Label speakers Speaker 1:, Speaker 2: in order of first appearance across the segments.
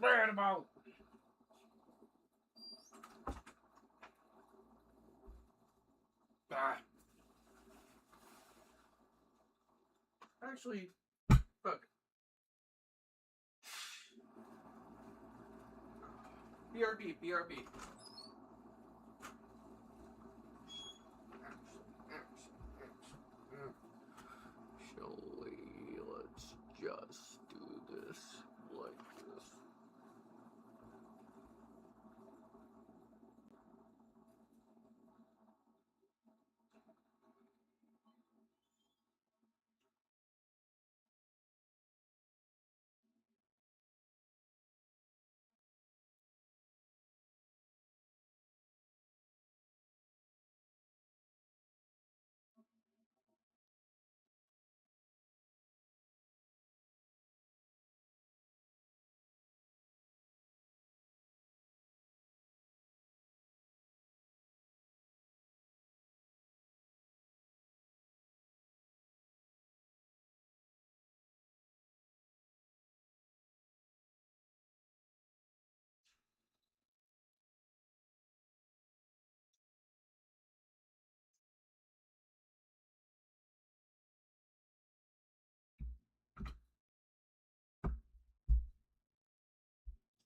Speaker 1: mad about? Ah. Actually, fuck. BRB, BRB. Shall we? Let's just do this like this.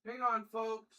Speaker 1: Hang on, folks.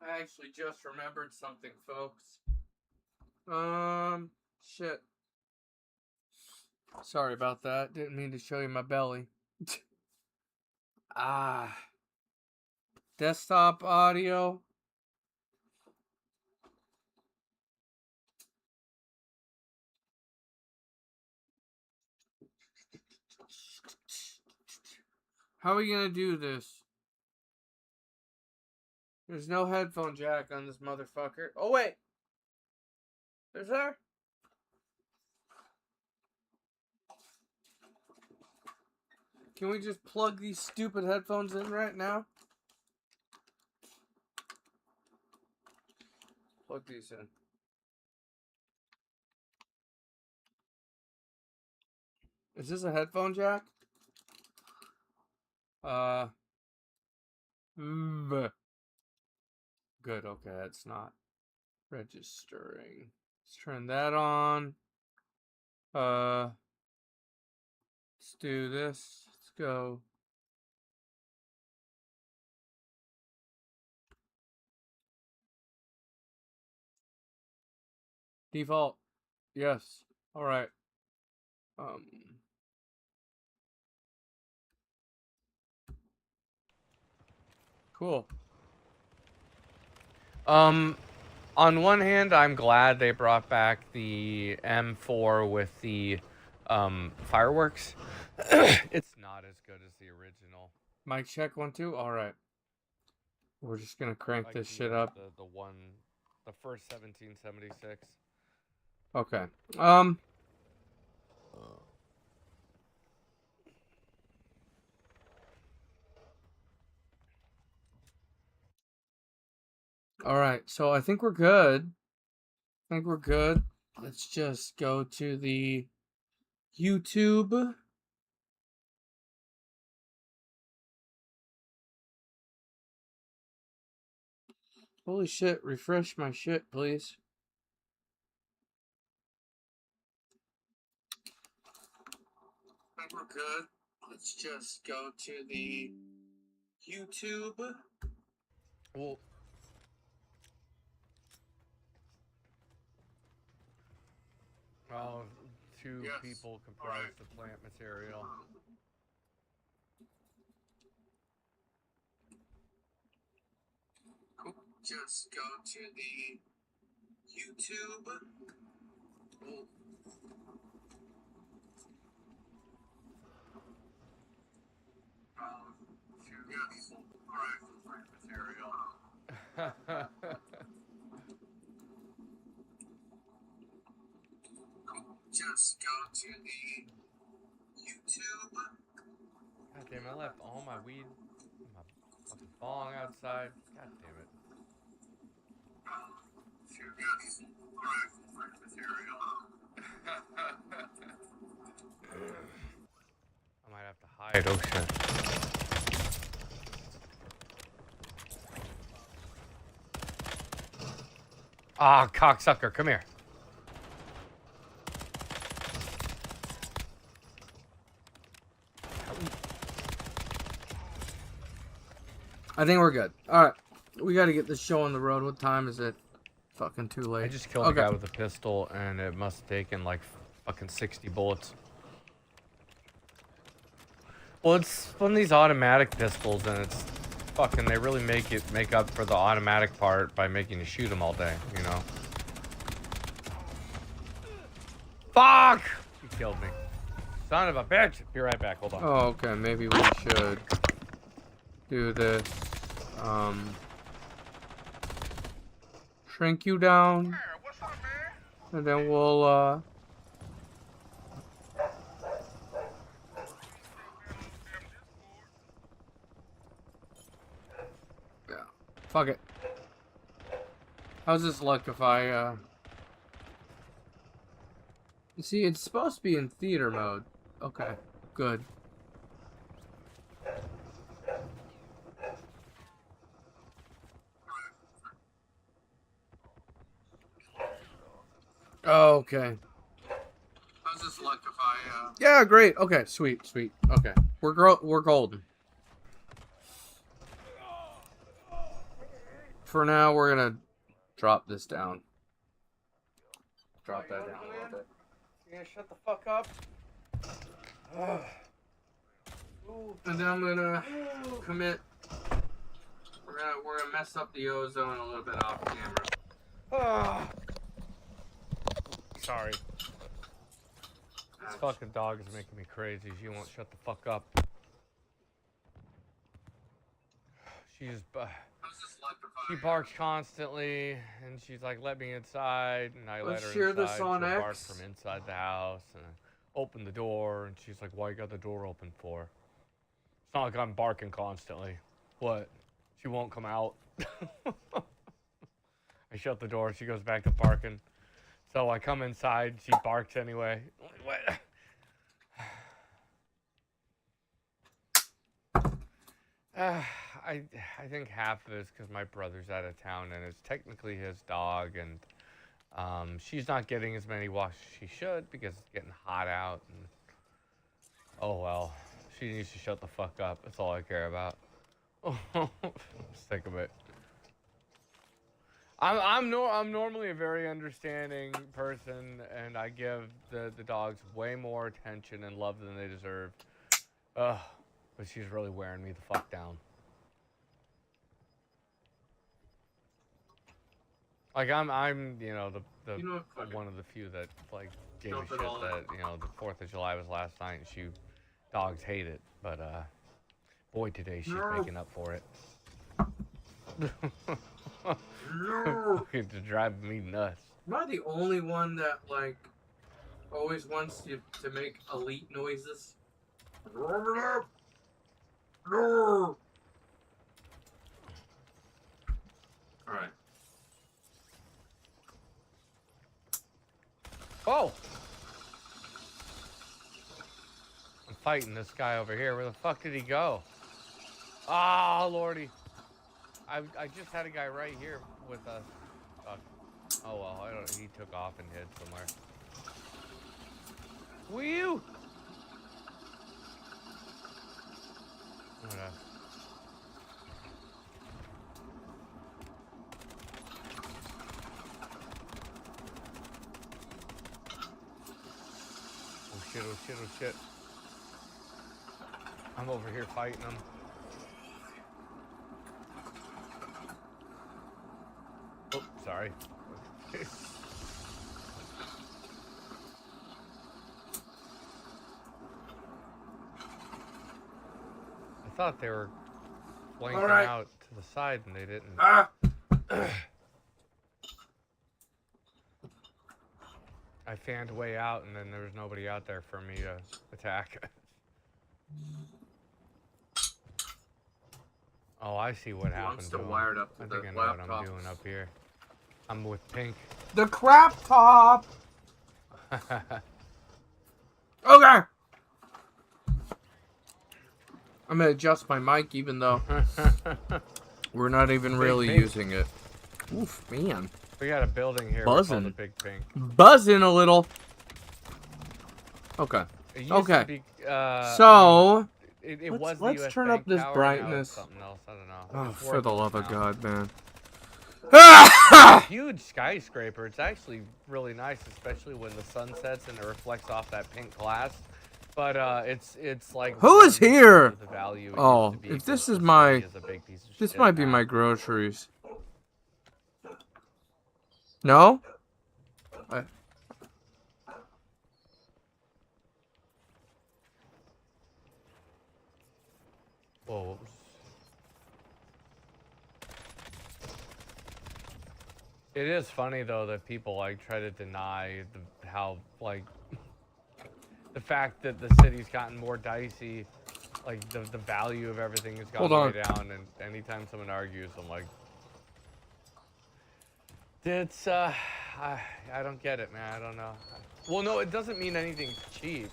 Speaker 1: I actually just remembered something, folks. Shit. Sorry about that. Didn't mean to show you my belly. Desktop audio. How are we gonna do this? There's no headphone jack on this motherfucker. Oh, wait. Is there? Can we just plug these stupid headphones in right now? Plug these in. Is this a headphone jack? Good, okay, it's not registering. Let's turn that on. Let's do this. Let's go. Default. Yes. All right. Um. Cool. On one hand, I'm glad they brought back the M4 with the fireworks. It's not as good as the original. Mic check 1 2. All right. We're just gonna crank
Speaker 2: Like
Speaker 1: this
Speaker 2: the,
Speaker 1: shit up.
Speaker 2: the first 1776.
Speaker 1: Okay. All right. So I think we're good. Let's just go to the YouTube. Holy shit, refresh my shit, please. I think we're good. Let's just go to the YouTube.
Speaker 2: Well, two
Speaker 1: Yes.
Speaker 2: people comprise the plant material.
Speaker 1: Cool. Just go to the YouTube. Oh. Two people comprise the plant material. Cool. Just go to the YouTube.
Speaker 2: God damn, I left all my weed, my fucking bong outside. God damn it.
Speaker 1: Two people comprise the plant material.
Speaker 2: I might have to hide. Oh shit. Ah, cocksucker, come here.
Speaker 1: I think we're good. Alright. We gotta get this show on the road. What time is it? Fucking too late.
Speaker 2: I just killed a guy with a pistol, and it must have taken like fucking 60 bullets. Well, it's one of these automatic pistols, and it's fucking. They really make up for the automatic part by making you shoot them all day, you know. Fuck! He killed me. Son of a bitch! Be right back. Hold on.
Speaker 1: Oh, okay. Maybe we should do this. Shrink you down. And then we'll, yeah. Fuck it. How's this look if I, You see, it's supposed to be in theater mode. Okay. Good. Oh, okay. How's this look if I, Yeah, great. Okay, sweet. Okay. We're golden. For now, we're gonna drop this down. Drop that down a little bit.
Speaker 2: You gonna shut the fuck up?
Speaker 1: And then I'm gonna commit. We're gonna mess up the ozone a little bit off camera.
Speaker 2: Sorry. This fucking dog is making me crazy. She won't shut the fuck up. She barks constantly, and she's like, "Let me inside," and I let her
Speaker 1: share
Speaker 2: inside.
Speaker 1: this on
Speaker 2: She'll
Speaker 1: X.
Speaker 2: bark from inside the house, and I open the door, and she's like, "Why you got the door open for?" It's not like I'm barking constantly. What? She won't come out. I shut the door. She goes back to barking. So I come inside. She barks anyway. What? I think half of it is because my brother's out of town and it's technically his dog, and she's not getting as many walks as she should because it's getting hot out. And oh well, she needs to shut the fuck up. That's all I care about. Sick of it. I'm normally a very understanding person, and I give the dogs way more attention and love than they deserve. Ugh, but she's really wearing me the fuck down. Like I'm you know the
Speaker 3: You know what? Fuck it.
Speaker 2: one of the few that like gave a
Speaker 3: Dump it
Speaker 2: shit
Speaker 3: all
Speaker 2: that the 4th of July was last night and she dogs hate it, but boy today she's
Speaker 3: No.
Speaker 2: making up for it.
Speaker 3: No.
Speaker 2: It's driving me nuts.
Speaker 3: Am I the only one that like always wants you to make elite noises? Warm it up. No. All right.
Speaker 2: Oh! I'm fighting this guy over here. Where the fuck did he go? Oh, lordy. I just had a guy right here with us. Oh well, I don't. He took off and hid somewhere. Whew! Oh shit! Oh shit! Oh shit! I'm over here fighting him. Oh, sorry. I thought they were flanking
Speaker 3: right.
Speaker 2: out to the side and they didn't.
Speaker 3: Ah.
Speaker 2: I fanned a way out and then there was nobody out there for me to attack. Oh, I see what happened.
Speaker 3: I'm still
Speaker 2: to him.
Speaker 3: wired up to
Speaker 2: I
Speaker 3: the
Speaker 2: think I know what
Speaker 3: laptop.
Speaker 2: I'm doing up here. I'm with Pink.
Speaker 3: The crap top. Okay. I'm gonna adjust my mic, even though we're not even really
Speaker 2: Pink.
Speaker 3: using it. Oof, man.
Speaker 2: We got a building here.
Speaker 3: Buzzing.
Speaker 2: We call the Big Pink.
Speaker 3: Buzzing a little. Okay.
Speaker 2: It used
Speaker 3: Okay.
Speaker 2: To be,
Speaker 3: So
Speaker 2: it was the
Speaker 3: let's
Speaker 2: US
Speaker 3: turn
Speaker 2: Bank
Speaker 3: up this
Speaker 2: Tower, now
Speaker 3: brightness.
Speaker 2: it's something else. I don't know.
Speaker 3: Oh,
Speaker 2: It's
Speaker 3: for the
Speaker 2: worthless
Speaker 3: love of
Speaker 2: now.
Speaker 3: God, man.
Speaker 2: Huge skyscraper. It's actually really nice, especially when the sun sets and it reflects off that pink glass. But it's like
Speaker 3: Who is
Speaker 2: one-third
Speaker 3: here?
Speaker 2: of the value it
Speaker 3: Oh,
Speaker 2: used to be,
Speaker 3: if this
Speaker 2: 'cause
Speaker 3: is
Speaker 2: the
Speaker 3: my-
Speaker 2: city is a big piece of
Speaker 3: This
Speaker 2: shit
Speaker 3: might be
Speaker 2: now.
Speaker 3: my groceries. No?
Speaker 2: Whoa. It is funny though that people like try to deny how like the fact that the city's gotten more dicey, like the value of everything has gone
Speaker 3: Hold on.
Speaker 2: way down, and anytime someone argues, I'm like, it's I don't get it, man. I don't know. Well, no, it doesn't mean anything's cheap.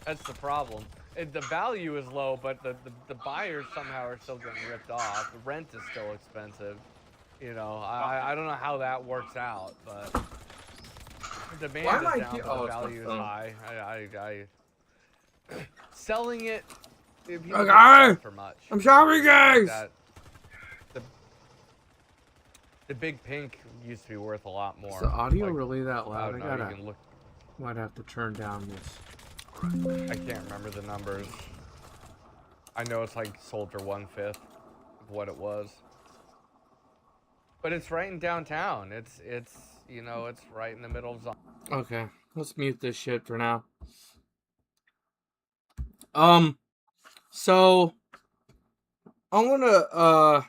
Speaker 2: That's the problem. The value is low, but the buyers somehow are still getting ripped off. The rent is still expensive. You know, I don't know how that works out, but the demand
Speaker 3: Why am I
Speaker 2: is down,
Speaker 3: here?
Speaker 2: but
Speaker 3: Oh,
Speaker 2: the
Speaker 3: it's my
Speaker 2: value is
Speaker 3: phone.
Speaker 2: high. Selling it, people
Speaker 3: Okay.
Speaker 2: don't sell for much.
Speaker 3: I'm sorry, guys.
Speaker 2: The Big Pink used to be worth a lot more.
Speaker 3: Is the audio
Speaker 2: Like,
Speaker 3: really that
Speaker 2: I
Speaker 3: loud?
Speaker 2: don't
Speaker 3: I
Speaker 2: know, you
Speaker 3: gotta.
Speaker 2: can look.
Speaker 3: Might have to turn down this.
Speaker 2: I can't remember the numbers. I know it's like sold for 1/5 of what it was. But it's right in downtown. It's you know, it's right in the middle of Zion.
Speaker 3: Okay, let's mute this shit for now. So I'm gonna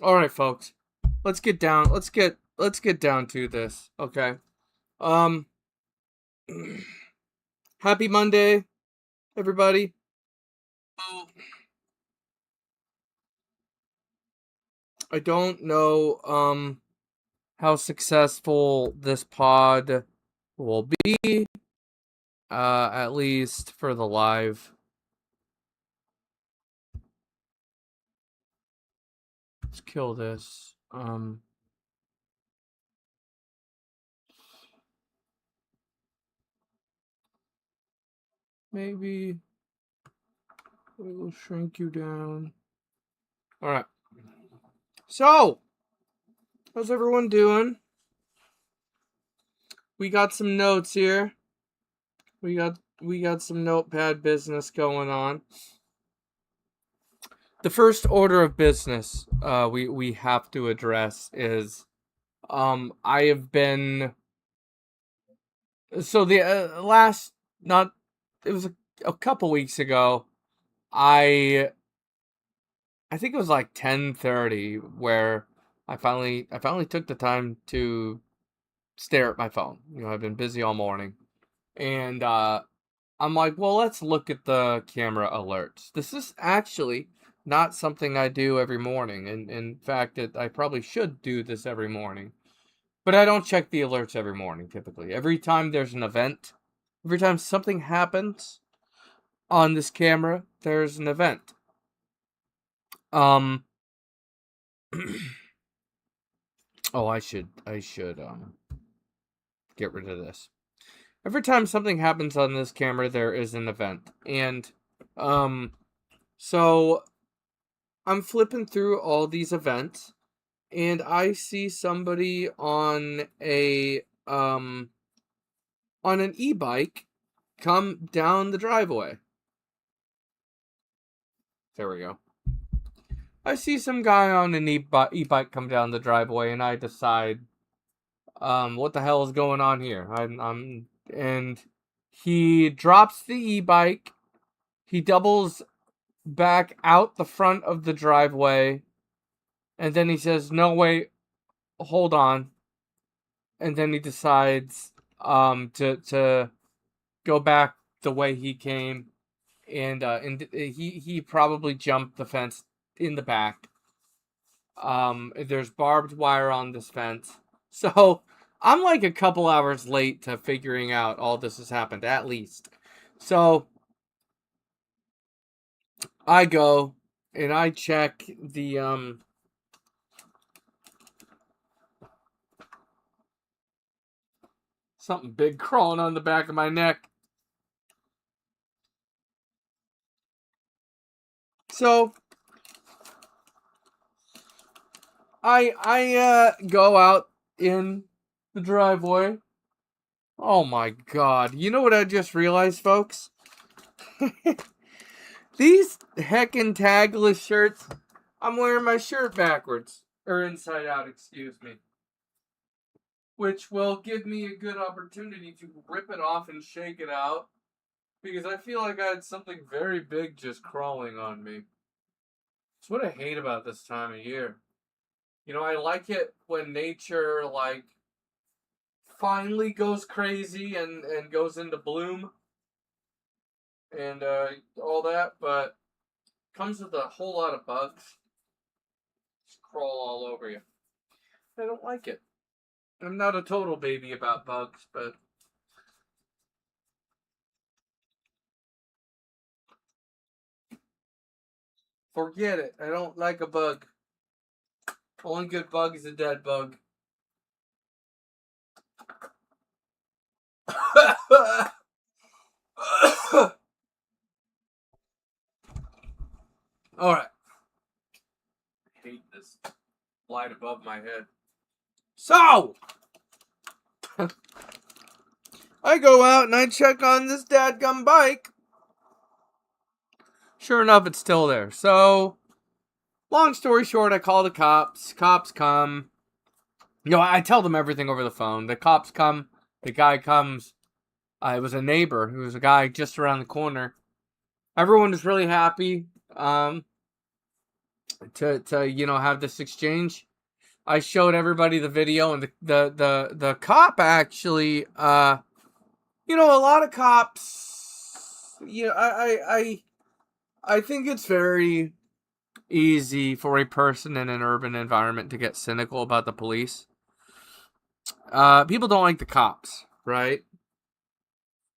Speaker 3: all right, folks. Let's get down. Let's get down to this. Okay. Happy Monday, everybody. I don't know how successful this pod will be. At least for the live. Let's kill this. Maybe we'll shrink you down. All right. So, how's everyone doing? We got some notes here. We got some notepad business going on. The first order of business we have to address is I have been so the last not it was a couple weeks ago. I think it was like 10:30 where I finally took the time to stare at my phone. You know, I've been busy all morning. And I'm like, well, let's look at the camera alerts. This is actually not something I do every morning. And in fact, I probably should do this every morning. But I don't check the alerts every morning, typically. Every time there's an event, every time something happens on this camera, there's an event. Oh, I should get rid of this. Every time something happens on this camera, there is an event. And so I'm flipping through all these events, and I see somebody on an e-bike come down the driveway. There we go. I see some guy on an e-bike come down the driveway, and I decide, what the hell is going on here? And he drops the e-bike. He doubles back out the front of the driveway, and then he says, "No, wait, hold on." And then he decides to go back the way he came, and he probably jumped the fence in the back. There's barbed wire on this fence, so I'm like a couple hours late to figuring out all this has happened, at least. So I go and I check the something big crawling on the back of my neck. So I go out in the driveway. Oh my god. You know what I just realized, folks? These heckin' tagless shirts, I'm wearing my shirt backwards. Or inside out, excuse me. Which will give me a good opportunity to rip it off and shake it out. Because I feel like I had something very big just crawling on me. It's what I hate about this time of year. You know, I like it when nature, like, finally goes crazy and goes into bloom. And all that, but comes with a whole lot of bugs. Just crawl all over you. I don't like it. I'm not a total baby about bugs, but forget it. I don't like a bug. Only good bug is a dead bug. Alright. I hate this light above my head. So! I go out and I check on this dadgum bike. Sure enough, it's still there. So, long story short, I call the cops. Cops come. You know, I tell them everything over the phone. The cops come. The guy comes. It was a neighbor. It was a guy just around the corner. Everyone was really happy to you know, have this exchange. I showed everybody the video, and the cop actually, you know, a lot of cops, you know, I think it's very easy for a person in an urban environment to get cynical about the police. People don't like the cops, right?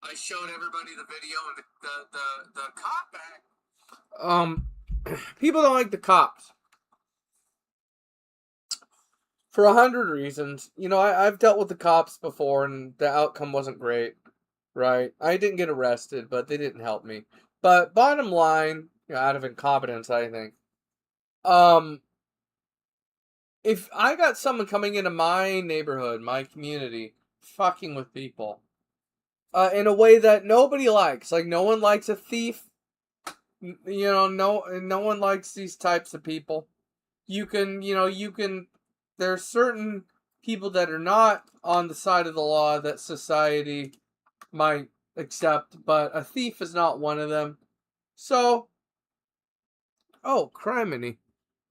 Speaker 3: I showed everybody the video, and the cop people don't like the cops for 100 reasons. You know, I've dealt with the cops before, and the outcome wasn't great, right? I didn't get arrested, but they didn't help me. But bottom line, you know, out of incompetence, I think, If I got someone coming into my neighborhood, my community, fucking with people, in a way that nobody likes, like no one likes a thief, no one likes these types of people. There's certain people that are not on the side of the law that society might accept, but a thief is not one of them. So, oh, criminy.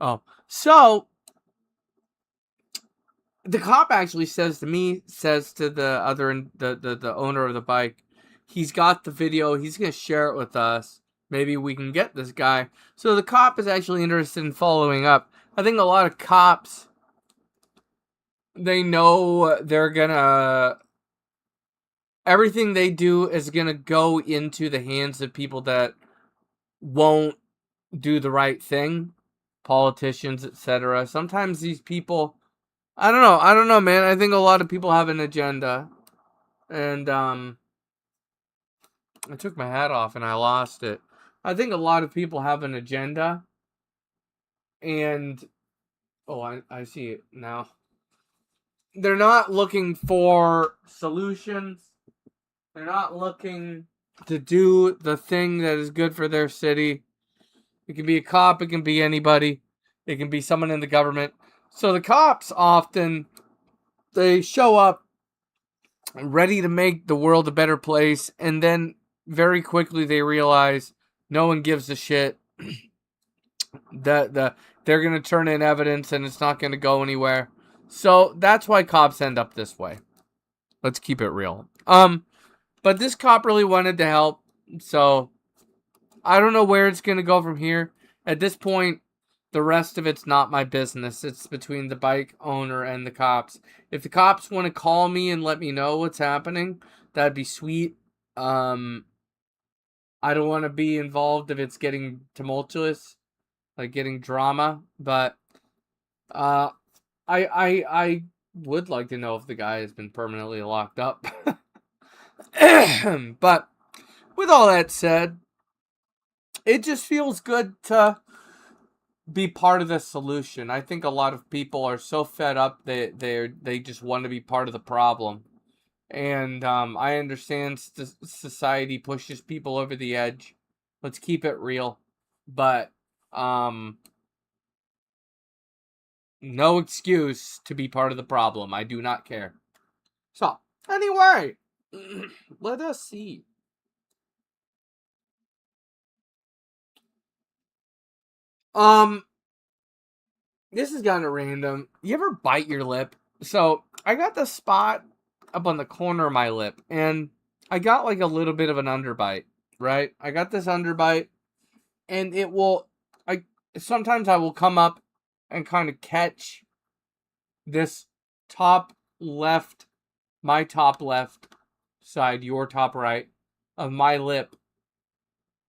Speaker 3: Oh, so the cop actually says to the owner of the bike, he's got the video, he's gonna share it with us. Maybe we can get this guy. So the cop is actually interested in following up. I think a lot of cops, they know they're gonna, everything they do is gonna go into the hands of people that won't do the right thing, politicians, etc. Sometimes these people, I don't know, man. I think a lot of people have an agenda, and I took my hat off and I lost it. I think a lot of people have an agenda, and I see it now. They're not looking for solutions. They're not looking to do the thing that is good for their city. It can be a cop, it can be anybody, it can be someone in the government. So the cops often, they show up ready to make the world a better place, and then very quickly they realize no one gives a shit. They're gonna turn in evidence and it's not gonna go anywhere. So that's why cops end up this way. Let's keep it real. But this cop really wanted to help, so I don't know where it's gonna go from here. At this point, the rest of it's not my business. It's between the bike owner and the cops. If the cops want to call me and let me know what's happening, that'd be sweet. I don't want to be involved if it's getting tumultuous, like getting drama. But I would like to know if the guy has been permanently locked up. But with all that said, it just feels good to be part of the solution. I think a lot of people are so fed up that they just want to be part of the problem. And I understand society pushes people over the edge. Let's keep it real. But no excuse to be part of the problem. I do not care. So, anyway, let us see. This is kind of random. You ever bite your lip? So, I got the spot up on the corner of my lip, and I got like a little bit of an underbite, right? I got this underbite, and sometimes I will come up and kind of catch this top left, my top left side, your top right of my lip.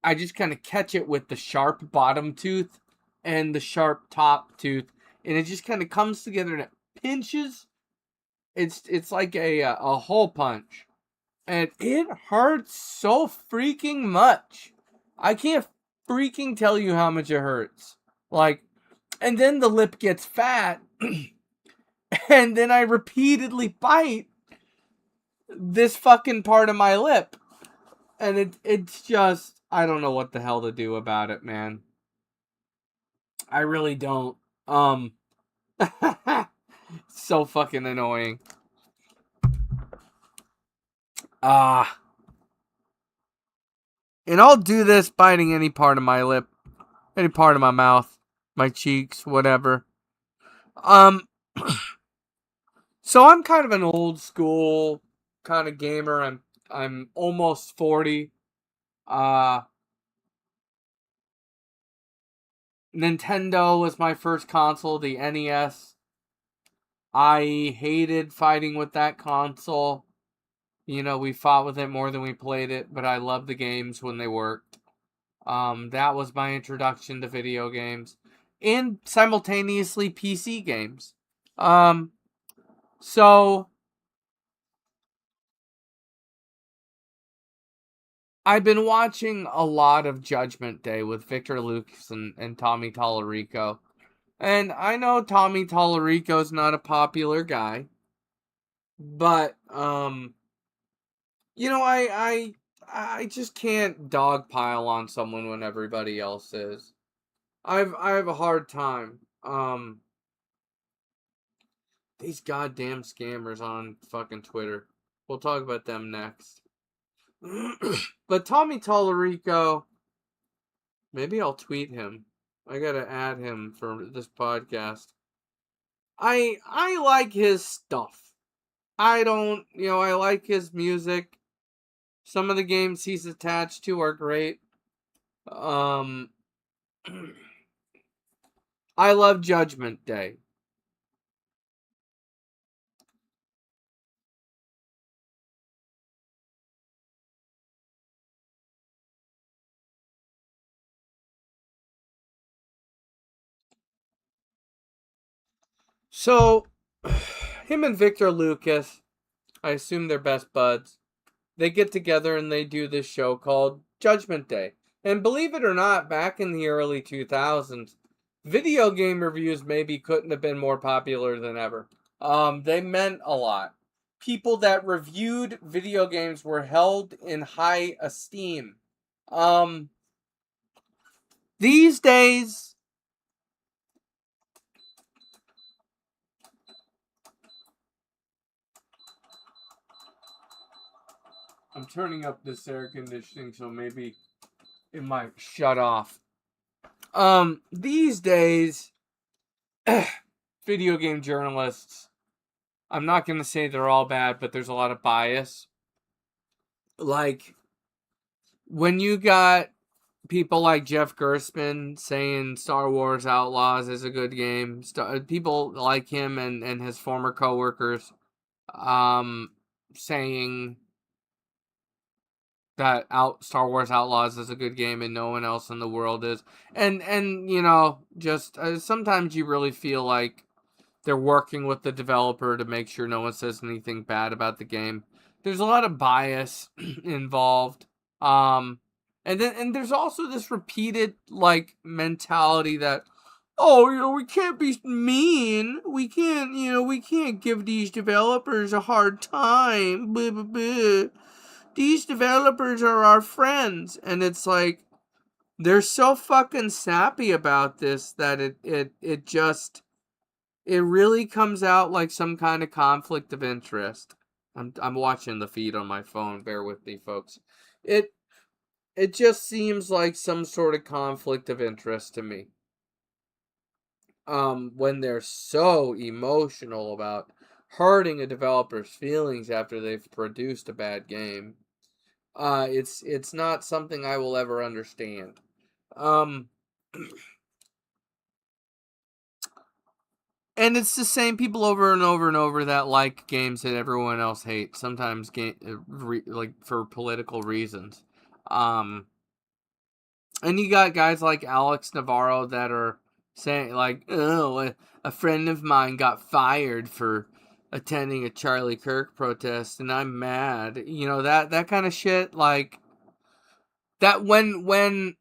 Speaker 3: I just kind of catch it with the sharp bottom tooth and the sharp top tooth, and it just kind of comes together and it pinches. It's like a hole punch, and it hurts so freaking much. I can't freaking tell you how much it hurts. Like, and then the lip gets fat, and then I repeatedly bite this fucking part of my lip, and it's just, I don't know what the hell to do about it, man. I really don't. So fucking annoying. And I'll do this biting any part of my lip, any part of my mouth, my cheeks, whatever. So I'm kind of an old school kind of gamer. I'm almost 40. Nintendo was my first console, the NES. I hated fighting with that console. You know, we fought with it more than we played it, but I loved the games when they worked. That was my introduction to video games. And simultaneously PC games. So I've been watching a lot of Judgment Day with Victor Lucas and Tommy Tallarico. And I know Tommy Tallarico's not a popular guy, but you know, I just can't dogpile on someone when everybody else is. I have a hard time. These goddamn scammers on fucking Twitter. We'll talk about them next. But Tommy Tallarico, maybe I'll tweet him. I gotta add him for this podcast. I like his stuff. I don't, I like his music. Some of the games he's attached to are great. I love Judgment Day. So, him and Victor Lucas, I assume they're best buds. They get together and they do this show called Judgment Day. And believe it or not, back in the early 2000s, video game reviews maybe couldn't have been more popular than ever. They meant a lot. People that reviewed video games were held in high esteem. These days, I'm turning up this air conditioning so maybe it might shut off. These days, video game journalists, I'm not going to say they're all bad, but there's a lot of bias. Like, when you got people like Jeff Gerstmann saying Star Wars Outlaws is a good game, people like him and his former coworkers, saying that Star Wars Outlaws is a good game and no one else in the world is. And just sometimes you really feel like they're working with the developer to make sure no one says anything bad about the game. There's a lot of bias involved. And there's also this repeated mentality that, oh, we can't be mean. We can't give these developers a hard time. Blah, blah, blah. These developers are our friends. And it's like, they're so fucking sappy about this that it really comes out like some kind of conflict of interest. I'm watching the feed on my phone. Bear with me, folks. It just seems like some sort of conflict of interest to me. When they're so emotional about hurting a developer's feelings after they've produced a bad game. It's not something I will ever understand. And it's the same people over and over and over that like games that everyone else hates. Sometimes for political reasons. And you got guys like Alex Navarro that are saying oh, a friend of mine got fired for attending a Charlie Kirk protest, and I'm mad. That kind of shit. Like that when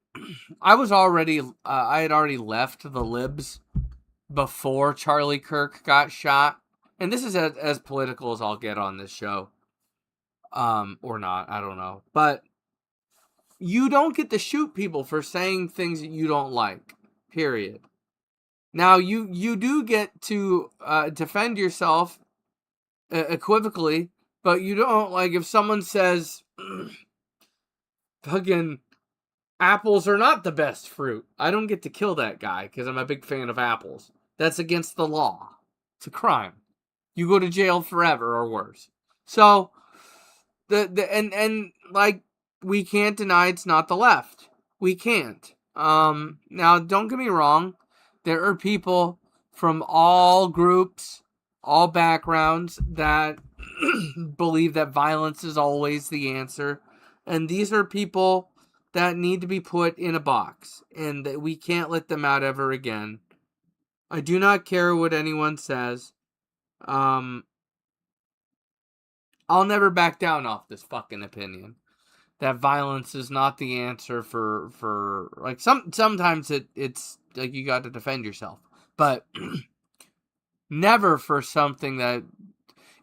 Speaker 3: I was already I had already left the libs before Charlie Kirk got shot. And this is as political as I'll get on this show. Or not, I don't know. But you don't get to shoot people for saying things that you don't like. Period. Now, you do get to defend yourself equivocally, but you don't, if someone says, fucking, apples are not the best fruit, I don't get to kill that guy because I'm a big fan of apples. That's against the law. It's a crime. You go to jail forever or worse. So, we can't deny it's not the left. We can't. Now, don't get me wrong. There are people from all groups, all backgrounds that believe that violence is always the answer. And these are people that need to be put in a box. And that we can't let them out ever again. I do not care what anyone says. I'll never back down off this fucking opinion. That violence is not the answer for sometimes it's like you got to defend yourself. But never for something that...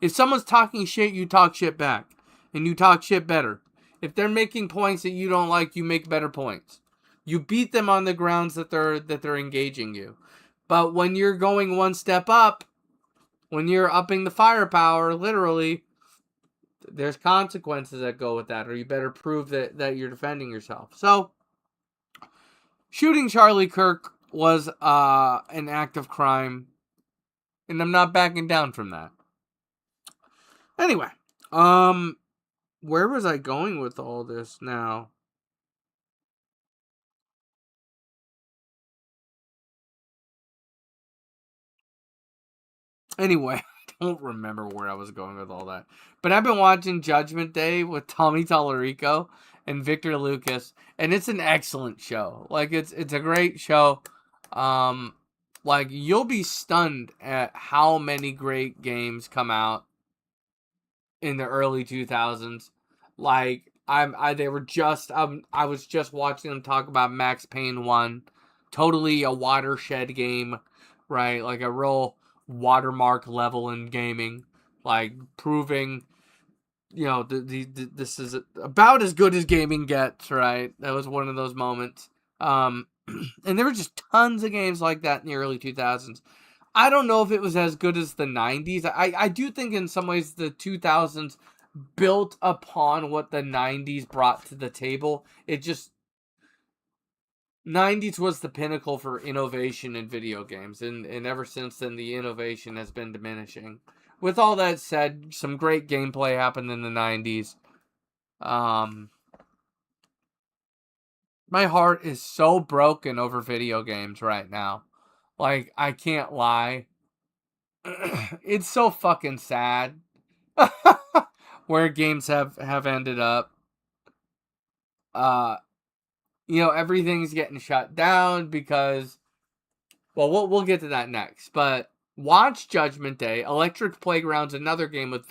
Speaker 3: If someone's talking shit, you talk shit back. And you talk shit better. If they're making points that you don't like, you make better points. You beat them on the grounds that they're engaging you. But when you're going one step up, when you're upping the firepower, literally, there's consequences that go with that. Or you better prove that you're defending yourself. So, shooting Charlie Kirk was an act of crime. And I'm not backing down from that. Anyway, where was I going with all this now? Anyway, I don't remember where I was going with all that. But I've been watching Judgment Day with Tommy Tallarico and Victor Lucas, and it's an excellent show. Like, it's a great show. Like, you'll be stunned at how many great games come out in the early 2000s. Like, I was just watching them talk about Max Payne 1. Totally a watershed game, right? Like a real watermark level in gaming. Like, proving, you know, this is about as good as gaming gets, right? That was one of those moments. And there were just tons of games like that in the early 2000s. I don't know if it was as good as the 90s. I do think in some ways the 2000s built upon what the 90s brought to the table. It just... 90s was the pinnacle for innovation in video games. And ever since then, the innovation has been diminishing. With all that said, some great gameplay happened in the 90s. My heart is so broken over video games right now. Like, I can't lie. It's so fucking sad where games have ended up. You know, everything's getting shut down because... Well, we'll get to that next. But watch Judgment Day. Electric Playground's another game with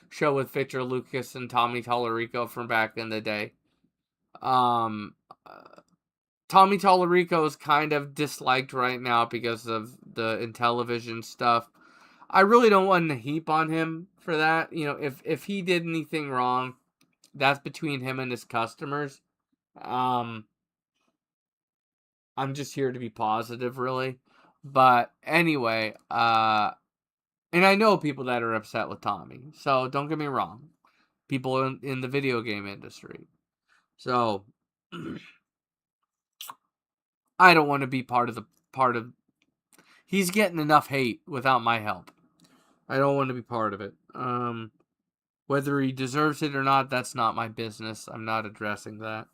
Speaker 3: show with Victor Lucas and Tommy Tallarico from back in the day. Tommy Tallarico is kind of disliked right now because of the Intellivision stuff. I really don't want to heap on him for that. You know, if he did anything wrong, that's between him and his customers. I'm just here to be positive, really. But anyway, and I know people that are upset with Tommy, so don't get me wrong. People in the video game industry. So... I don't want to be part of... He's getting enough hate without my help. I don't want to be part of it. Whether he deserves it or not, that's not my business. I'm not addressing that.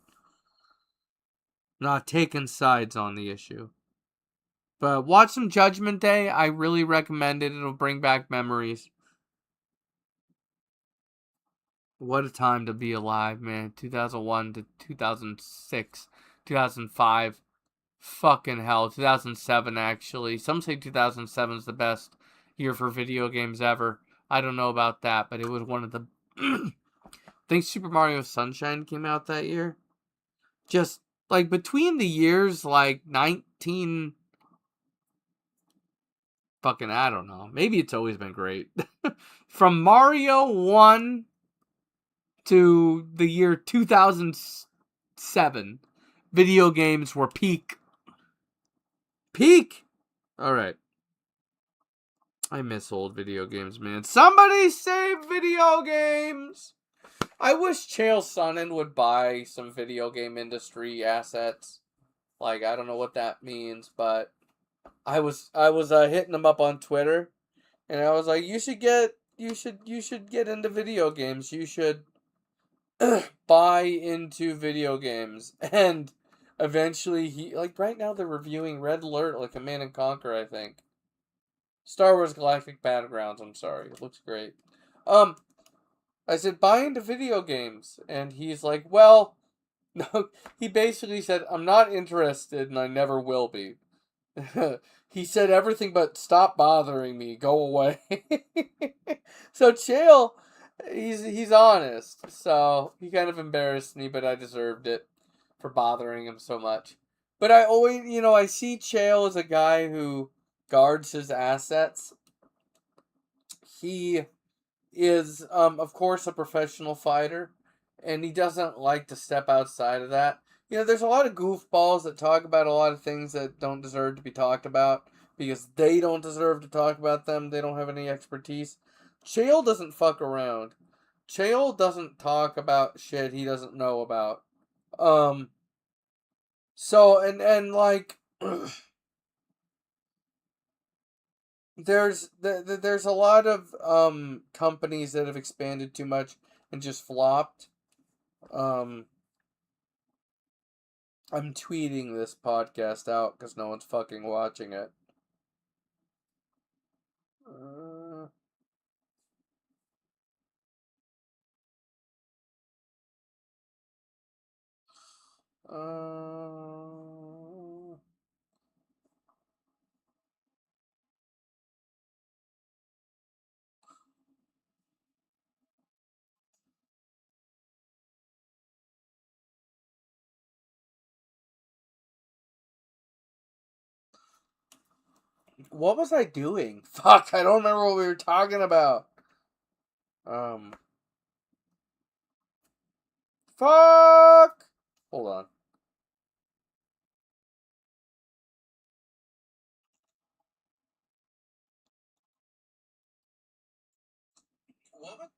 Speaker 3: Not taking sides on the issue. But watch some Judgment Day. I really recommend it. It'll bring back memories. What a time to be alive, man. 2001 to 2006, 2005. Fucking hell, 2007 actually. Some say 2007 is the best year for video games ever. I don't know about that, but it was one of the... I think Super Mario Sunshine came out that year. Just, like, between the years, like, 19... Fucking, I don't know. Maybe it's always been great. From Mario 1 to the year 2007, video games were peak. Peak! Alright. I miss old video games, man. Somebody save video games! I wish Chael Sonnen would buy some video game industry assets. Like, I don't know what that means, but I was hitting him up on Twitter, and I was like, you should get into video games. You should buy into video games. And eventually he, like, right now they're reviewing Red Alert, like Command and Conquer, I think. Star Wars Galactic Battlegrounds, I'm sorry. It looks great. I said, buy into video games. And he's like, well, no, he basically said, I'm not interested and I never will be. He said everything but stop bothering me, go away. So Chael, he's honest. So he kind of embarrassed me, but I deserved it for bothering him so much. But I always, I see Chael as a guy who guards his assets. He is, of course, a professional fighter, and he doesn't like to step outside of that. You know, there's a lot of goofballs that talk about a lot of things that don't deserve to be talked about because they don't deserve to talk about them. They don't have any expertise. Chael doesn't fuck around. Chael doesn't talk about shit he doesn't know about. So, and like, there's a lot of companies that have expanded too much and just flopped. Um, I'm tweeting this podcast out because no one's fucking watching it. Uh, uh, what was I doing? Fuck, I don't remember what we were talking about. Um, fuck. Hold on. What was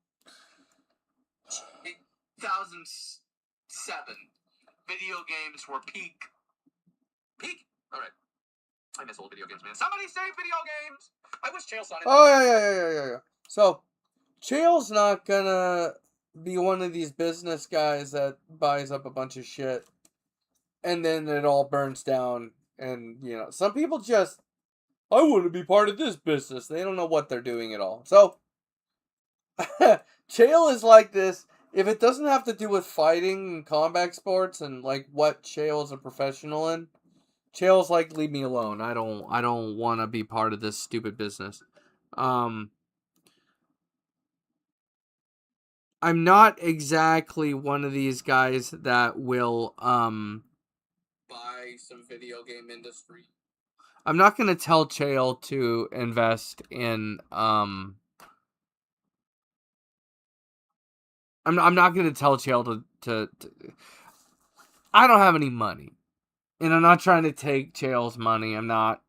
Speaker 3: 2007? Video games were peak. Peak? Alright. I miss old video games, man. Somebody save video games! I wish Chael's on it. Oh, yeah. So, Chael's not gonna be one of these business guys that buys up a bunch of shit and then it all burns down. And, you know, some people just, I want to be part of this business. They don't know what they're doing at all. So, Chael is like this. If it doesn't have to do with fighting and combat sports and like what Chael is a professional in, Chael's like, leave me alone. I don't want to be part of this stupid business. I'm not exactly one of these guys that will buy some video game industry. I'm not gonna tell Chael to invest in I'm not gonna tell Chael to I don't have any money. And I'm not trying to take Chael's money. I'm not,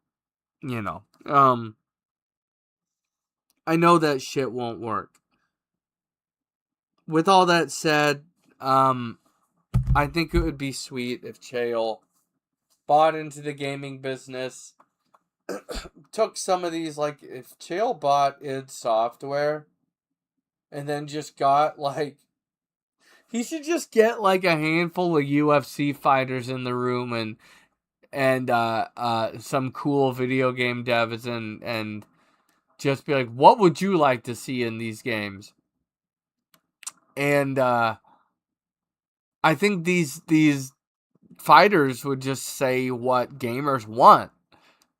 Speaker 3: you know. I know that shit won't work. With all that said, I think it would be sweet if Chael bought into the gaming business, took some of these, like, if Chael bought id Software, and then just got, like, he should just get, like, a handful of UFC fighters in the room and some cool video game devs and just be like, what would you like to see in these games? And I think these fighters would just say what gamers want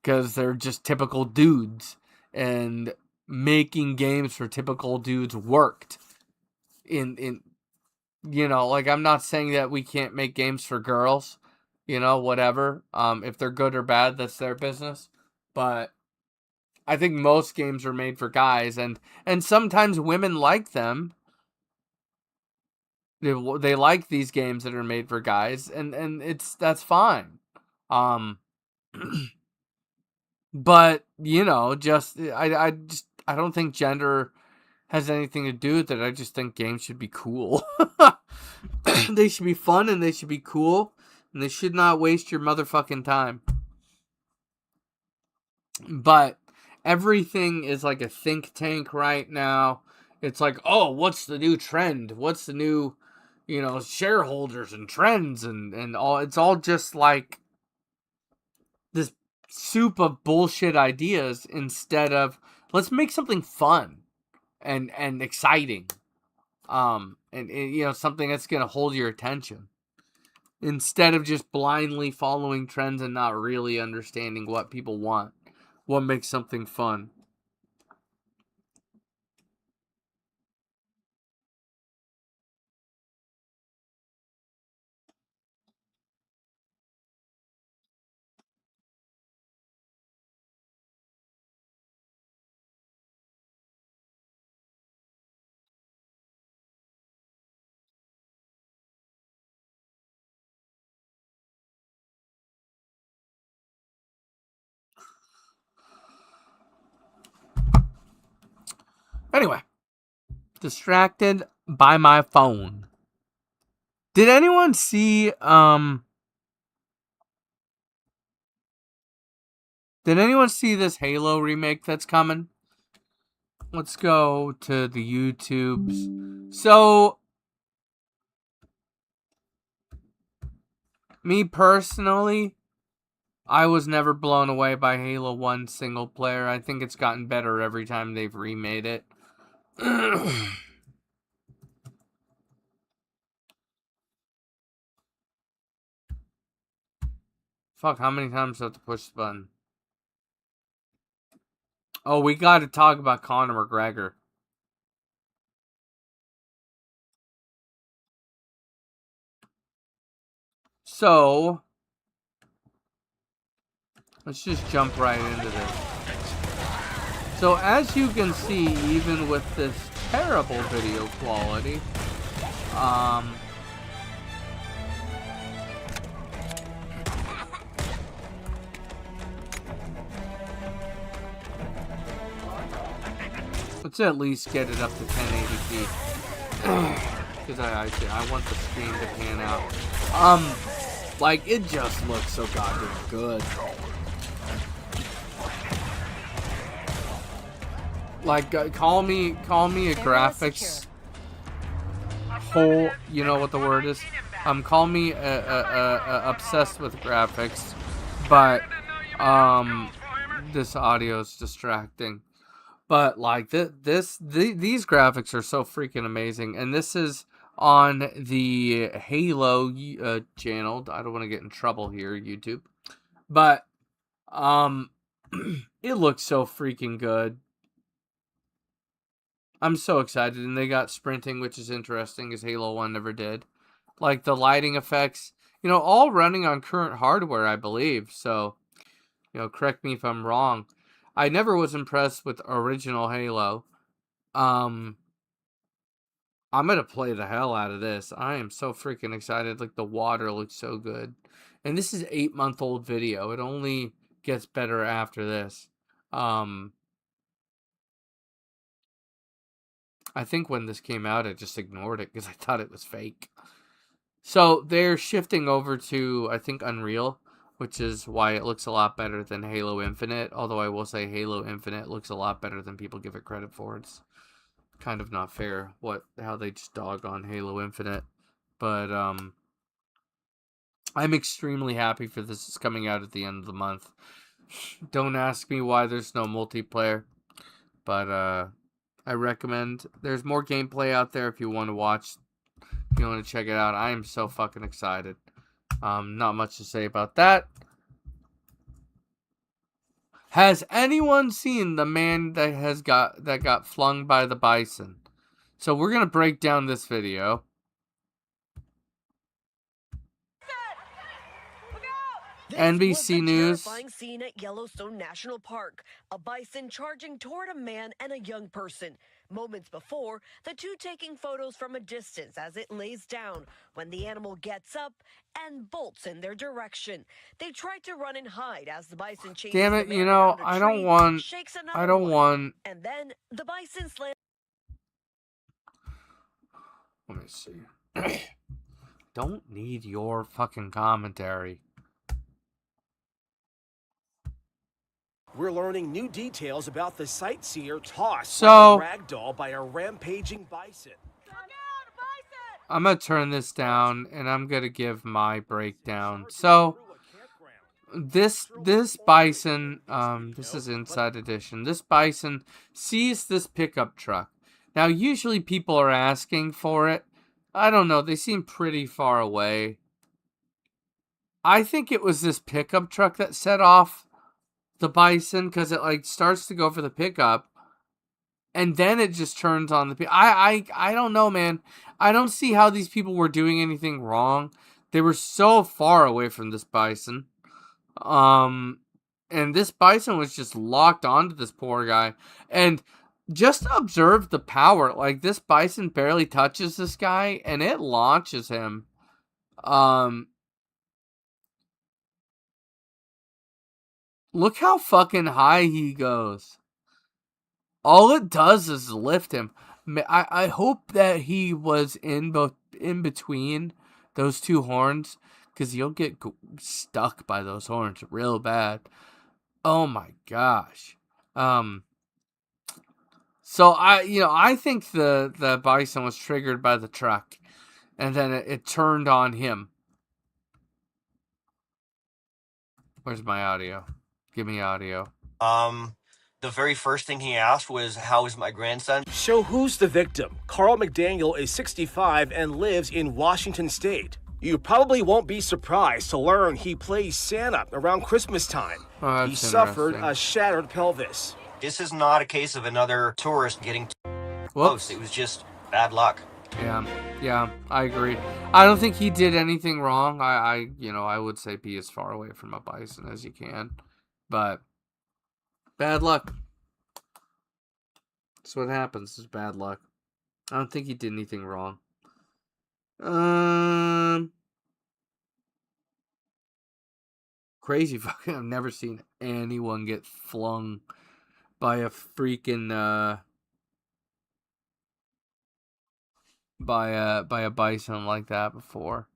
Speaker 3: because they're just typical dudes, and making games for typical dudes worked. In you know, like, I'm not saying that we can't make games for girls, you know, whatever. If they're good or bad, that's their business. But I think most games are made for guys, and sometimes women like them. They like these games that are made for guys, and that's fine. Um, but you know, just I don't think gender has anything to do with it. I just think games should be cool. They should be fun and they should be cool, and they should not waste your motherfucking time. But everything is like a think tank right now. It's like, oh, what's the new trend? What's the new, you know, shareholders and trends and all. It's all just like this soup of bullshit ideas instead of, let's make something fun and exciting. And you know, something that's gonna hold your attention instead of just blindly following trends and not really understanding what people want, what makes something fun. Anyway, distracted by my phone. Did anyone see this Halo remake that's coming? Let's go to the YouTubes. So, me personally, I was never blown away by Halo 1 single player. I think it's gotten better every time they've remade it. Fuck, how many times do I have to push the button? Oh, we gotta talk about Conor McGregor. So, let's just jump right into this. So, as you can see, even with this terrible video quality, let's at least get it up to 1080p. Because I want the screen to pan out. Like, it just looks so goddamn good. Like, call me a graphics hole. You know what the word is? Call me obsessed with graphics, but this audio is distracting. But like these graphics are so freaking amazing, and this is on the Halo channel. I don't want to get in trouble here, YouTube, but it looks so freaking good. I'm so excited, and they got sprinting, which is interesting, as Halo 1 never did. Like, the lighting effects, all running on current hardware, I believe. So, correct me if I'm wrong. I never was impressed with original Halo. I'm gonna play the hell out of this. I am so freaking excited. Like, the water looks so good. And this is 8-month-old video. It only gets better after this. I think when this came out, I just ignored it because I thought it was fake. So they're shifting over to, I think, Unreal, which is why it looks a lot better than Halo Infinite. Although I will say Halo Infinite looks a lot better than people give it credit for. It's kind of not fair how they just dog on Halo Infinite. But I'm extremely happy for this. It's coming out at the end of the month. Don't ask me why there's no multiplayer, but I recommend. There's more gameplay out there if you want to watch. If you want to check it out. I am so fucking excited. Not much to say about that. Has anyone seen the man that got flung by the bison? So we're gonna break down this video. NBC News.
Speaker 4: Terrifying scene at Yellowstone National Park. A bison charging toward a man and a young person. Moments before, the two taking photos from a distance as it lays down when the animal gets up and bolts in their direction. They try to run and hide as the bison chases
Speaker 3: Damn it,
Speaker 4: the man around a
Speaker 3: I
Speaker 4: tree,
Speaker 3: don't want.
Speaker 4: shakes
Speaker 3: I
Speaker 4: another
Speaker 3: don't
Speaker 4: one,
Speaker 3: want.
Speaker 4: and then the bison slams.
Speaker 3: Let me see. Don't need your fucking commentary.
Speaker 5: We're learning new details about the sightseer tossed
Speaker 3: like
Speaker 5: a ragdoll by a rampaging bison.
Speaker 3: I'm gonna turn this down and I'm gonna give my breakdown. So this bison, this is Inside Edition. This bison sees this pickup truck. Now usually people are asking for it. I don't know, they seem pretty far away. I think it was this pickup truck that set off the bison, because it like starts to go for the pickup and then it just turns on the I don't know, man. I don't see how these people were doing anything wrong. They were so far away from this bison. And this bison was just locked onto this poor guy. And just observe the power. Like, this bison barely touches this guy and it launches him. Look how fucking high he goes. all it does is lift him. I hope that he was in between those two horns, because you'll get stuck by those horns real bad. Oh my gosh. So I think the bison was triggered by the truck, and then it turned on him. Where's my audio? Give me audio.
Speaker 6: The very first thing he asked was, "How is my grandson?"
Speaker 5: So who's the victim? Carl McDaniel is 65 and lives in Washington State. You probably won't be surprised to learn he plays Santa around Christmas time.
Speaker 3: Oh,
Speaker 5: He
Speaker 3: that's
Speaker 5: suffered
Speaker 3: interesting.
Speaker 5: a shattered pelvis.
Speaker 6: This is not a case of another tourist getting
Speaker 3: Whoops.
Speaker 6: close. It was just bad luck.
Speaker 3: Yeah, I agree. I don't think he did anything wrong. I would say be as far away from a bison as you can, but bad luck. That's what happens. Is bad luck. I don't think he did anything wrong. Crazy fucking. I've never seen anyone get flung by a freaking by a bison like that before.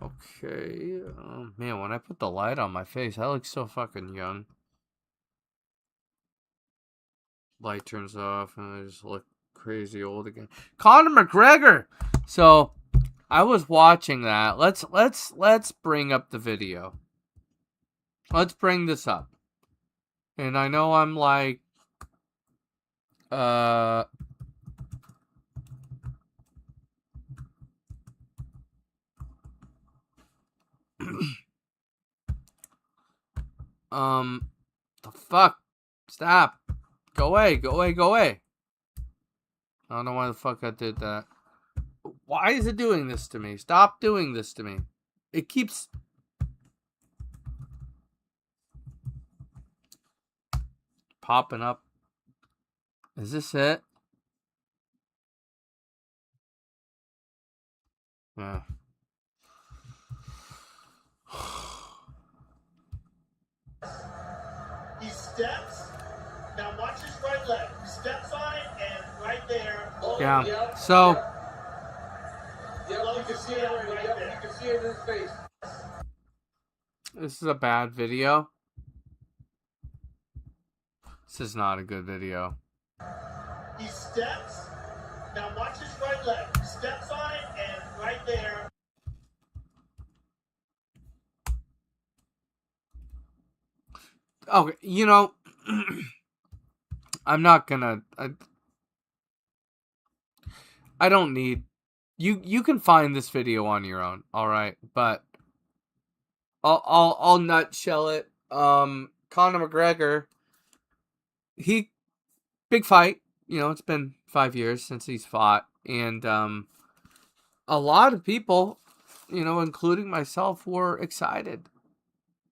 Speaker 3: Okay. Oh man, when I put the light on my face, I look so fucking young. Light turns off and I just look crazy old again. Conor McGregor. So I was watching that. Let's bring up the video. Let's bring this up. And I know I'm like the fuck? Stop. Go away, go away, go away. I don't know why the fuck I did that. Why is it doing this to me? Stop doing this to me. It keeps popping up. Is this it? Yeah.
Speaker 7: He steps. Now watch his right leg. He steps on it, and right there.
Speaker 3: Yeah. So
Speaker 7: You can see it right there. You can see it in his face.
Speaker 3: this is a bad video. This is not a good video.
Speaker 7: He steps. Now watch his right leg. He steps on it, and right there.
Speaker 3: Okay, I'm not gonna. I don't need. You can find this video on your own, all right. But I'll nutshell it. Conor McGregor. He big fight. It's been 5 years since he's fought, and a lot of people, including myself, were excited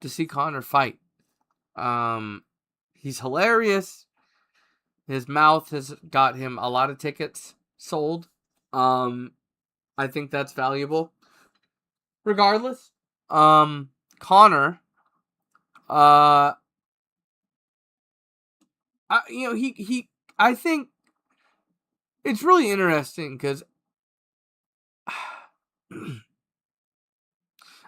Speaker 3: to see Conor fight. He's hilarious. His mouth has got him a lot of tickets sold. I think that's valuable. Regardless, Conor, I think it's really interesting because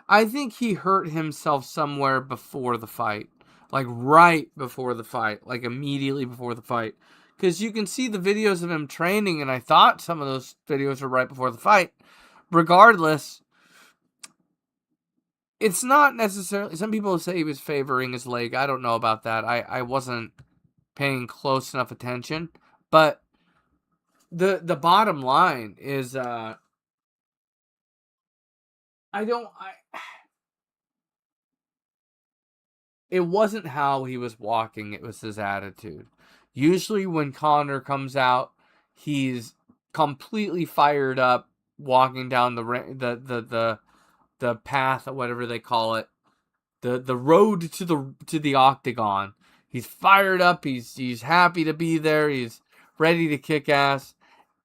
Speaker 3: I think he hurt himself somewhere before the fight. Like right before the fight. Like immediately before the fight. Because you can see the videos of him training, and I thought some of those videos were right before the fight. Regardless, it's not necessarily... Some people say he was favoring his leg. I don't know about that. I wasn't paying close enough attention. But the bottom line is... It wasn't how he was walking, it was his attitude. Usually when Conor comes out, he's completely fired up, walking down the path or whatever they call it, the road to the octagon. He's fired up, he's happy to be there, he's ready to kick ass,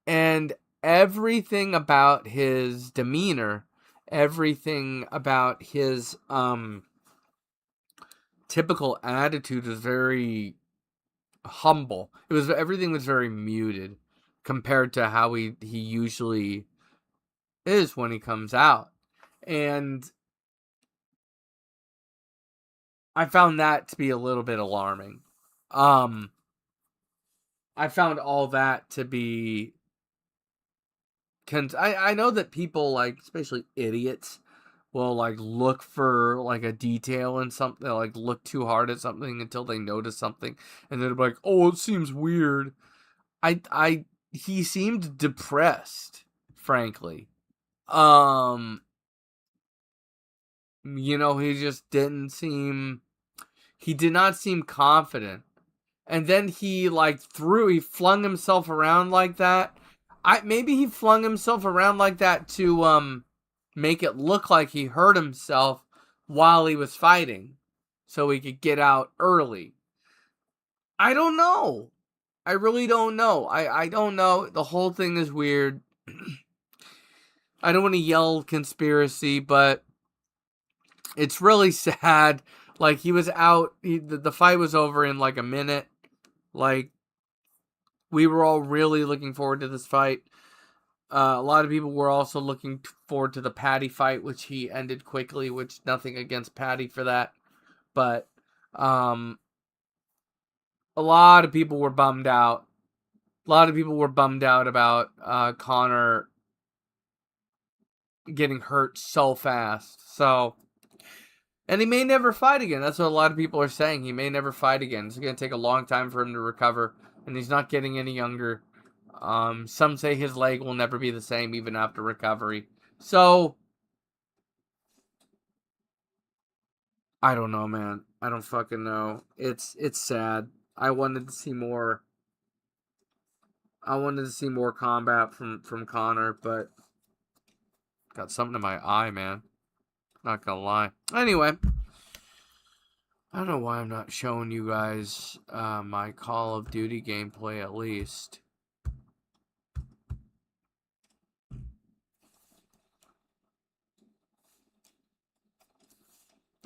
Speaker 3: and everything about his demeanor, everything about his typical attitude was very humble. Everything was very muted compared to how he usually is when he comes out. And I found that to be a little bit alarming. I found all that to be I know that people, like, especially idiots, will, like, look for, like, a detail in something, like, look too hard at something until they notice something, and they're like, oh, it seems weird. He seemed depressed, frankly. You know, he did not seem confident. And then he flung himself around like that. Maybe he flung himself around like that to make it look like he hurt himself while he was fighting, so he could get out early. I don't know. I really don't know. I don't know. The whole thing is weird. I don't want to yell conspiracy, but it's really sad. Like, he was out. The fight was over in like a minute. Like, we were all really looking forward to this fight. A lot of people were also looking forward to the Patty fight, which he ended quickly, which nothing against Patty for that. But a lot of people were bummed out. A lot of people were bummed out about Conor getting hurt so fast. So, and he may never fight again. That's what a lot of people are saying. He may never fight again. It's going to take a long time for him to recover, and he's not getting any younger. Some say his leg will never be the same even after recovery. So, I don't know, man. I don't fucking know. It's sad. I wanted to see more. I wanted to see more combat from Conor, but got something in my eye, man. Not gonna lie. Anyway, I don't know why I'm not showing you guys my Call of Duty gameplay at least.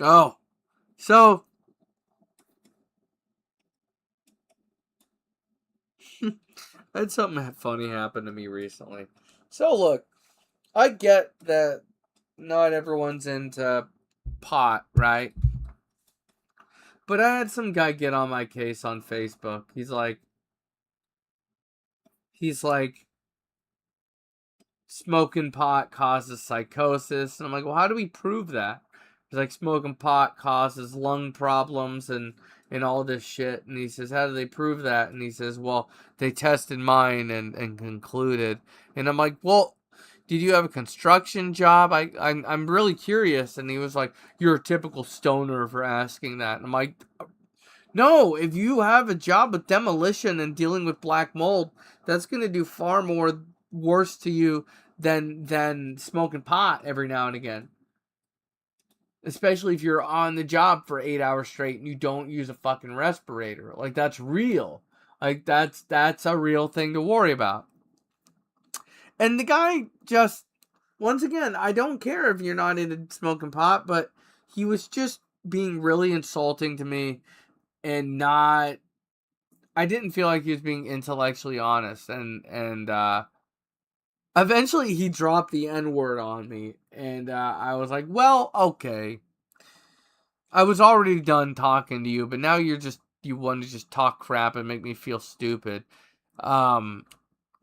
Speaker 3: Oh, so I had something funny happen to me recently. So look, I get that not everyone's into pot, right? But I had some guy get on my case on Facebook. He's like, smoking pot causes psychosis. And I'm like, well, how do we prove that? He's like, smoking pot causes lung problems and all this shit. And he says, how do they prove that? And he says, well, they tested mine and concluded. And I'm like, well, did you have a construction job? I'm really curious. And he was like, you're a typical stoner for asking that. And I'm like, no, if you have a job with demolition and dealing with black mold, that's going to do far more worse to you than smoking pot every now and again. Especially if you're on the job for 8 hours straight and you don't use a fucking respirator. Like, that's real. Like, that's a real thing to worry about. And the guy just, once again, I don't care if you're not into smoking pot, but he was just being really insulting to me and not, I didn't feel like he was being intellectually honest. And eventually he dropped the N-word on me, and I was like, well, okay. I was already done talking to you, but now you want to just talk crap and make me feel stupid.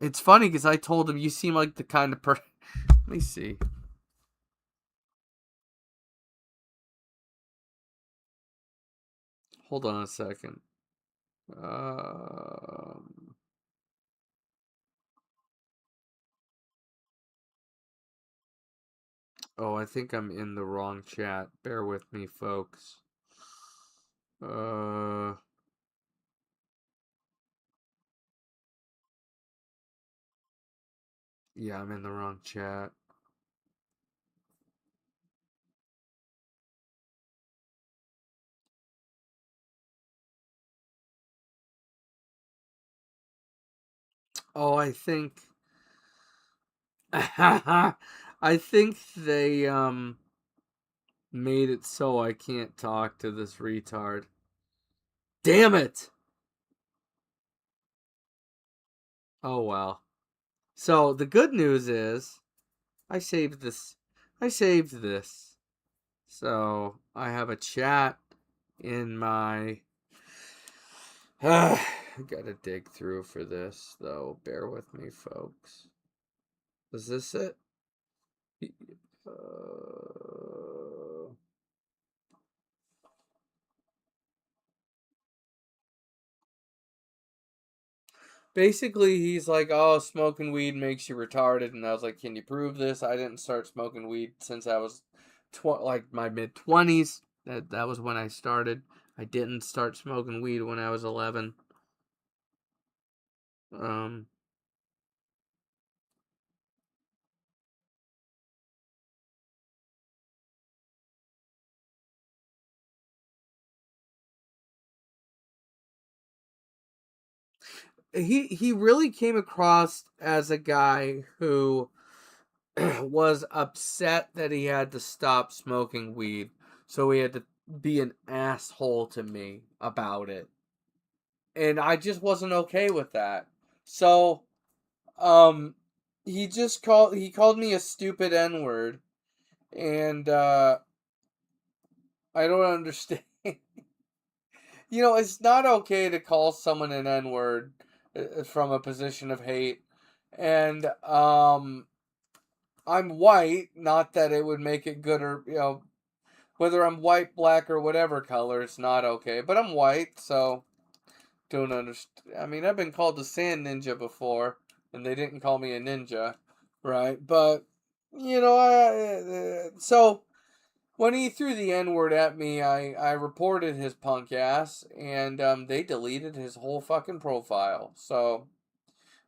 Speaker 3: It's funny because I told him, you seem like the kind of person... Let me see. Hold on a second. Oh, I think I'm in the wrong chat. Bear with me, folks. Yeah, I'm in the wrong chat. Oh, I think I think they made it so I can't talk to this retard. Damn it! Oh well. So the good news is I saved this. I saved this. So I have a chat in my I gotta dig through for this though. Bear with me, folks. Is this it? Basically, he's like, "Oh, smoking weed makes you retarded," and I was like, "Can you prove this?" I didn't start smoking weed since I was like my mid-20s. That was when I started. I didn't start smoking weed when I was 11. Um, he really came across as a guy who was upset that he had to stop smoking weed, so he had to be an asshole to me about it. And I just wasn't okay with that. So, um, he called me a stupid N-word, and I don't understand. It's not okay to call someone an N-word from a position of hate. And I'm white, not that it would make it good or, whether I'm white, black, or whatever color, it's not okay. But I'm white, so don't understand. I mean, I've been called the Sand Ninja before, and they didn't call me a ninja, right? But, so when he threw the N-word at me, I reported his punk ass, and they deleted his whole fucking profile. So,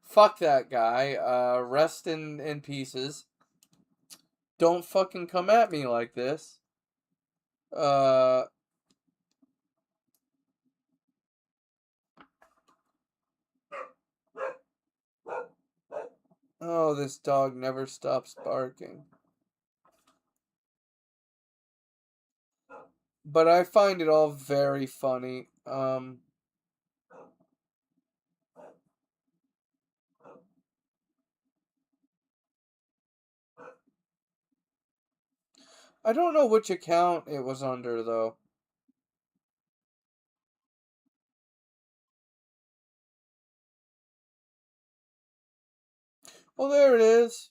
Speaker 3: fuck that guy. Rest in pieces. Don't fucking come at me like this. Oh, this dog never stops barking. But I find it all very funny. I don't know which account it was under, though. Well, there it is.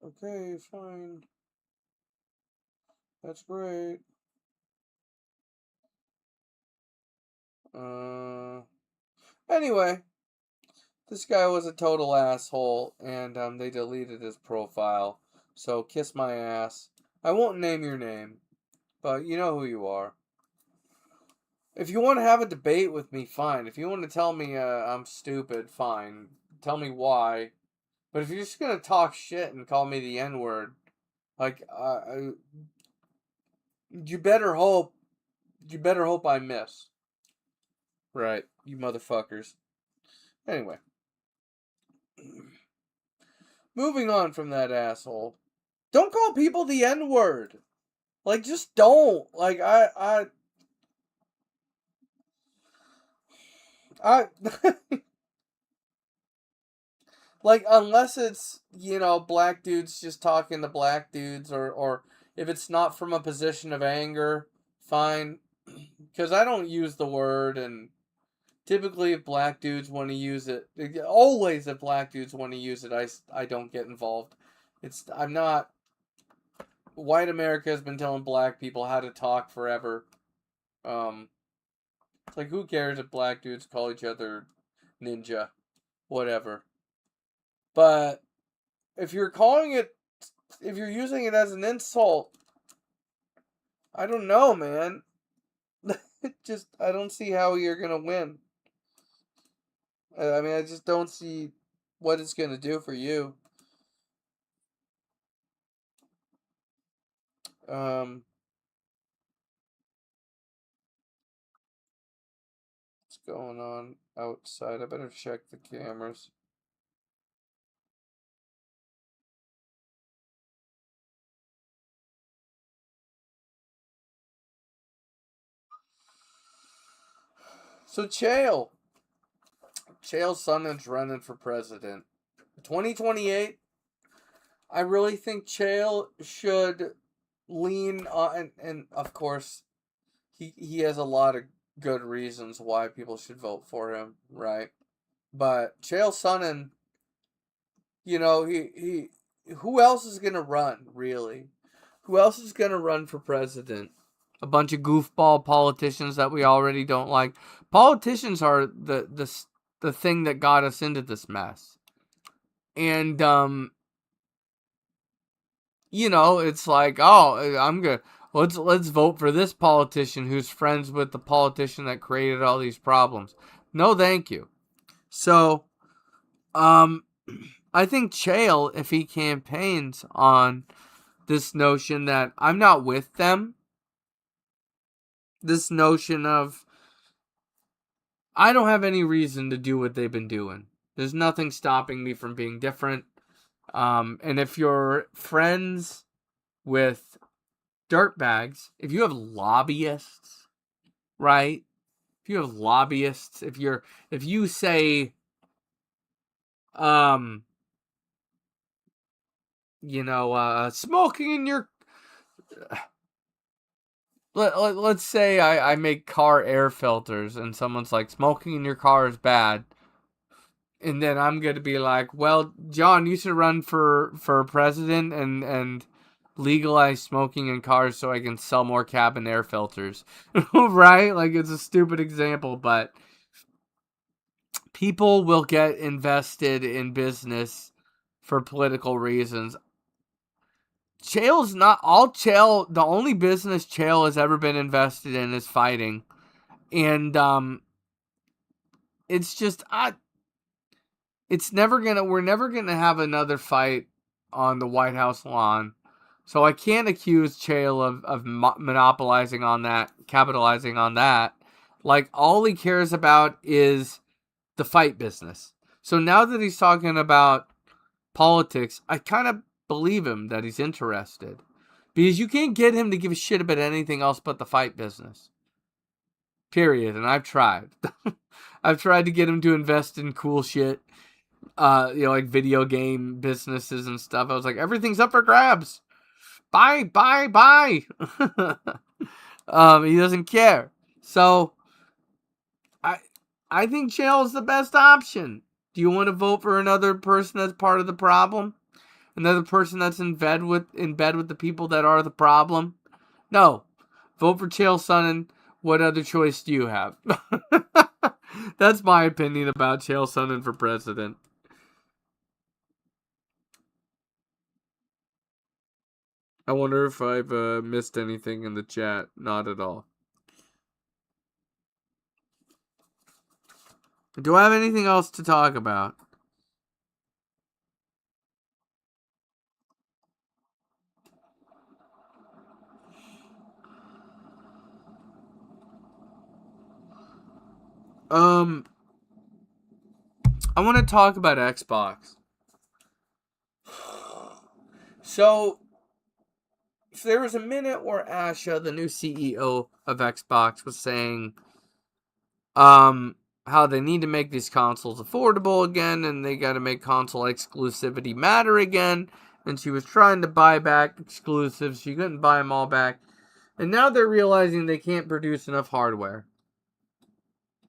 Speaker 3: Okay, fine. That's great. Anyway, this guy was a total asshole, and they deleted his profile. So kiss my ass. I won't name your name, but you know who you are. If you want to have a debate with me, fine. If you want to tell me I'm stupid, fine. Tell me why. But if you're just gonna talk shit and call me the N word, like you better hope I miss. Right, you motherfuckers. Anyway, moving on from that asshole. Don't call people the N word. Like, just don't. Like, I like, unless it's, black dudes just talking to black dudes, or if it's not from a position of anger, fine. Because I don't use the word, and typically if black dudes want to use it, always if black dudes want to use it, I don't get involved. I'm not, white America has been telling black people how to talk forever. It's like, who cares if black dudes call each other ninja? Whatever. But if you're using it as an insult, I don't know, man. I don't see how you're gonna win. I mean, I just don't see what it's gonna do for you. Um, going on outside. I better check the cameras. So Chael Sonnen's running for president. 2028, I really think Chael should lean on, and of course, he has a lot of good reasons why people should vote for him, right? But Chael Sonnen, you know, he who else is gonna run, really? Who else is gonna run for president? A bunch of goofball politicians that we already don't like. Politicians are the thing that got us into this mess. And you know, it's like, oh, let's vote for this politician who's friends with the politician that created all these problems. No, thank you. So, I think Chael, if he campaigns on this notion that I'm not with them, this notion of I don't have any reason to do what they've been doing. There's nothing stopping me from being different. And if you're friends with dirtbags, if you have lobbyists, right? If you have lobbyists, if you say, smoking in your, let's say I make car air filters and someone's like, smoking in your car is bad. And then I'm going to be like, well, John, you should run for president and legalize smoking in cars so I can sell more cabin air filters. Right? Like, it's a stupid example, but people will get invested in business for political reasons. Chael's not all Chael. The only business Chael has ever been invested in is fighting. And it's just we're never gonna have another fight on the White House lawn. So I can't accuse Chael of monopolizing on that, capitalizing on that. Like, all he cares about is the fight business. So now that he's talking about politics, I kind of believe him that he's interested. Because you can't get him to give a shit about anything else but the fight business. Period. And I've tried. I've tried to get him to invest in cool shit. Like video game businesses and stuff. I was like, everything's up for grabs. Buy. He doesn't care. So, I think Chael is the best option. Do you want to vote for another person that's part of the problem? Another person that's in bed with the people that are the problem? No. Vote for Chael Sonnen. What other choice do you have? That's my opinion about Chael Sonnen for president. I wonder if I've missed anything in the chat. Not at all. Do I have anything else to talk about? I want to talk about Xbox. So, there was a minute where Asha, the new CEO of Xbox, was saying how they need to make these consoles affordable again, and they got to make console exclusivity matter again. And she was trying to buy back exclusives. She couldn't buy them all back. And now they're realizing they can't produce enough hardware.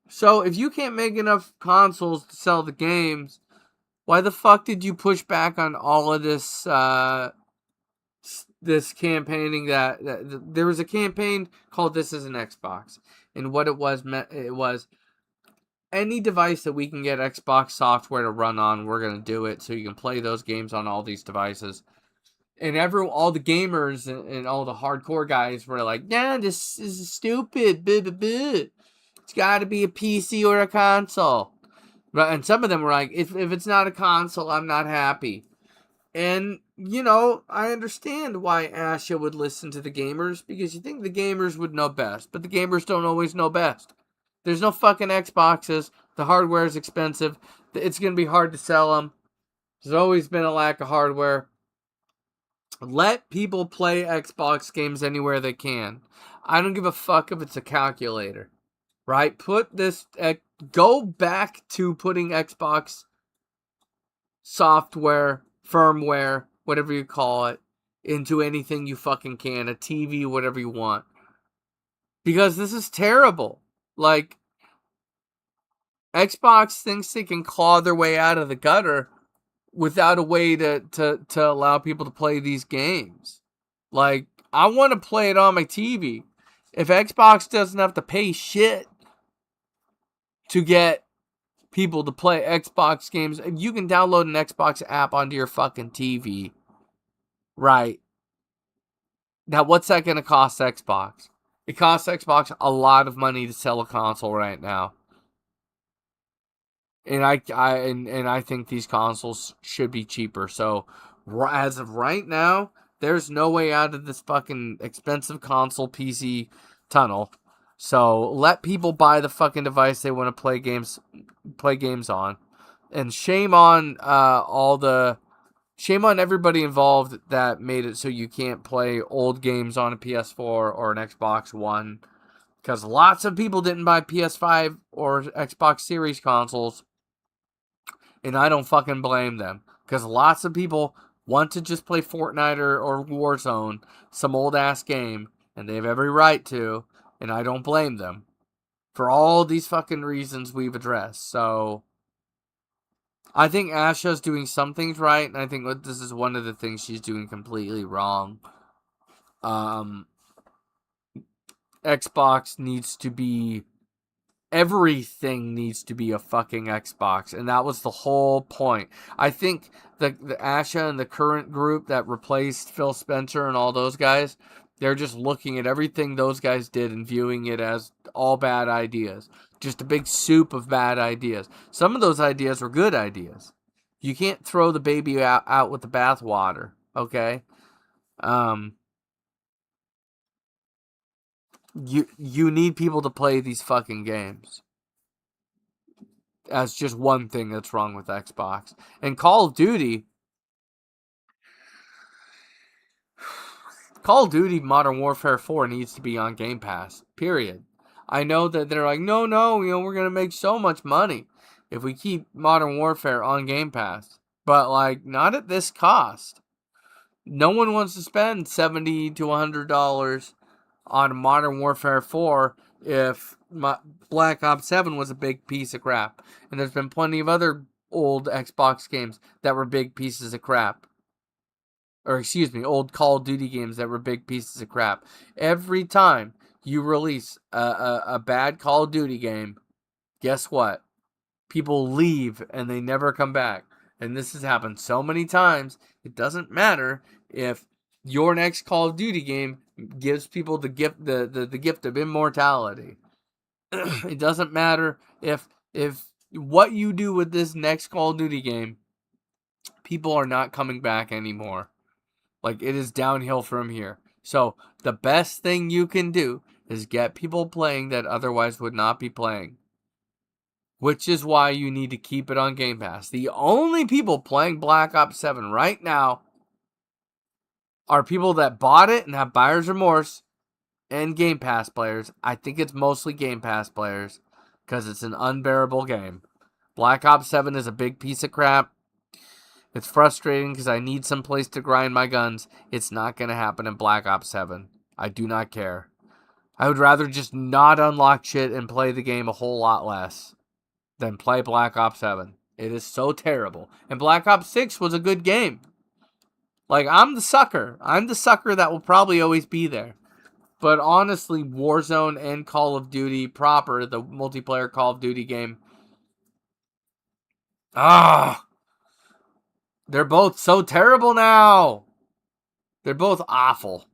Speaker 3: So if you can't make enough consoles to sell the games, why the fuck did you push back on all of this this campaigning that there was a campaign called This Is an Xbox. And what it was any device that we can get Xbox software to run on, we're going to do it so you can play those games on all these devices. And all the gamers and all the hardcore guys were like, nah, this is stupid. Blah, blah, blah. It's got to be a PC or a console. And some of them were like, if it's not a console, I'm not happy. And, I understand why Asha would listen to the gamers, because you think the gamers would know best. But the gamers don't always know best. There's no fucking Xboxes. The hardware is expensive. It's going to be hard to sell them. There's always been a lack of hardware. Let people play Xbox games anywhere they can. I don't give a fuck if it's a calculator. Right? Go back to putting Xbox software, firmware, whatever you call it, into anything you fucking can. A TV, whatever you want. Because this is terrible. Like, Xbox thinks they can claw their way out of the gutter without a way to allow people to play these games. Like, I want to play it on my TV. If Xbox doesn't have to pay shit to get people to play Xbox games, if you can download an Xbox app onto your fucking TV, right? Now, what's that going to cost Xbox? It costs Xbox a lot of money to sell a console right now. And I think these consoles should be cheaper. So, as of right now, there's no way out of this fucking expensive console PC tunnel. So, let people buy the fucking device they want to play games on. And shame on shame on everybody involved that made it so you can't play old games on a PS4 or an Xbox One. Because lots of people didn't buy PS5 or Xbox Series consoles. And I don't fucking blame them. Because lots of people want to just play Fortnite or Warzone, some old ass game. And they have every right to. And I don't blame them. For all these fucking reasons we've addressed. So, I think Asha's doing some things right. And I think this is one of the things she's doing completely wrong. Xbox needs to be... Everything needs to be a fucking Xbox. And that was the whole point. I think the Asha and the current group that replaced Phil Spencer and all those guys, they're just looking at everything those guys did and viewing it as all bad ideas. Just a big soup of bad ideas. Some of those ideas were good ideas. You can't throw the baby out with the bathwater. Okay? You need people to play these fucking games. That's just one thing that's wrong with Xbox. And Call of Duty Modern Warfare 4 needs to be on Game Pass. Period. I know that they're like, no, we're going to make so much money if we keep Modern Warfare on Game Pass. But, like, not at this cost. No one wants to spend $70 to $100 on Modern Warfare 4 if Black Ops 7 was a big piece of crap. And there's been plenty of other old Xbox games that were big pieces of crap. Or excuse me, old Call of Duty games that were big pieces of crap. Every time you release a bad Call of Duty game, guess what? People leave and they never come back. And this has happened so many times, it doesn't matter if your next Call of Duty game gives people the gift the gift of immortality. It doesn't matter if what you do with this next Call of Duty game, people are not coming back anymore. Like, it is downhill from here. So the best thing you can do is get people playing that otherwise would not be playing. Which is why you need to keep it on Game Pass. The only people playing Black Ops 7 right now are people that bought it and have buyer's remorse and Game Pass players. I think it's mostly Game Pass players because it's an unbearable game. Black Ops 7 is a big piece of crap. It's frustrating because I need some place to grind my guns. It's not going to happen in Black Ops 7. I do not care. I would rather just not unlock shit and play the game a whole lot less than play Black Ops 7. It is so terrible. And Black Ops 6 was a good game. Like, I'm the sucker. I'm the sucker that will probably always be there. But honestly, Warzone and Call of Duty proper, the multiplayer Call of Duty game, they're both so terrible now. They're both awful.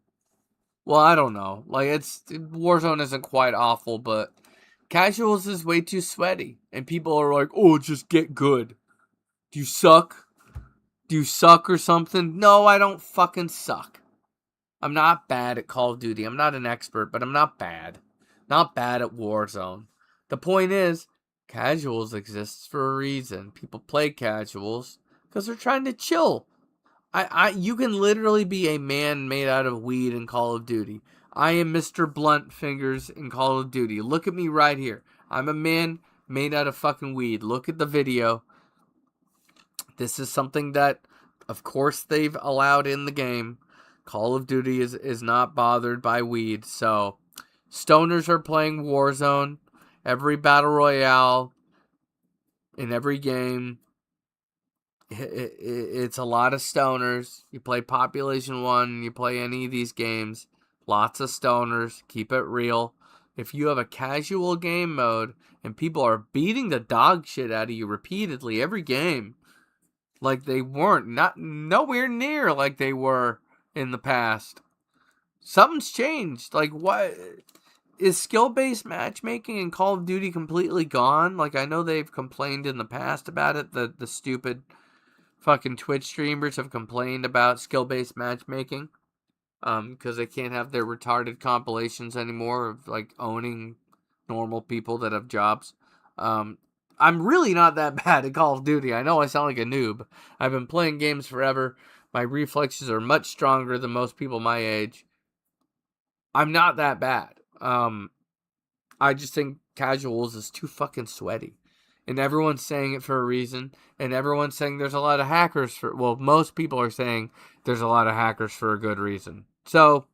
Speaker 3: Well, I don't know. Like, Warzone isn't quite awful, but Casuals is way too sweaty. And people are like, oh, just get good. Do you suck? Do you suck or something? No, I don't fucking suck. I'm not bad at Call of Duty. I'm not an expert, but I'm not bad. Not bad at Warzone. The point is, casuals exists for a reason. People play casuals because they're trying to chill. You can literally be a man made out of weed in Call of Duty. I am Mr. Blunt Fingers in Call of Duty. Look at me right here. I'm a man made out of fucking weed. Look at the video. This is something that, of course, they've allowed in the game. Call of Duty is not bothered by weed. So, stoners are playing Warzone. Every battle royale, in every game, it's a lot of stoners. You play Population 1, you play any of these games, lots of stoners. Keep it real. If you have a casual game mode and people are beating the dog shit out of you repeatedly every game, like they weren't, nowhere near like they were in the past. Something's changed. Like, what is skill-based matchmaking in Call of Duty completely gone? Like, I know they've complained in the past about it. The stupid fucking Twitch streamers have complained about skill-based matchmaking, because they can't have their retarded compilations anymore of like owning normal people that have jobs. I'm really not that bad at Call of Duty. I know I sound like a noob. I've been playing games forever. My reflexes are much stronger than most people my age. I'm not that bad. I just think casuals is too fucking sweaty. And everyone's saying it for a reason. And everyone's saying there's a lot of hackers for... Well, most people are saying there's a lot of hackers for a good reason. So,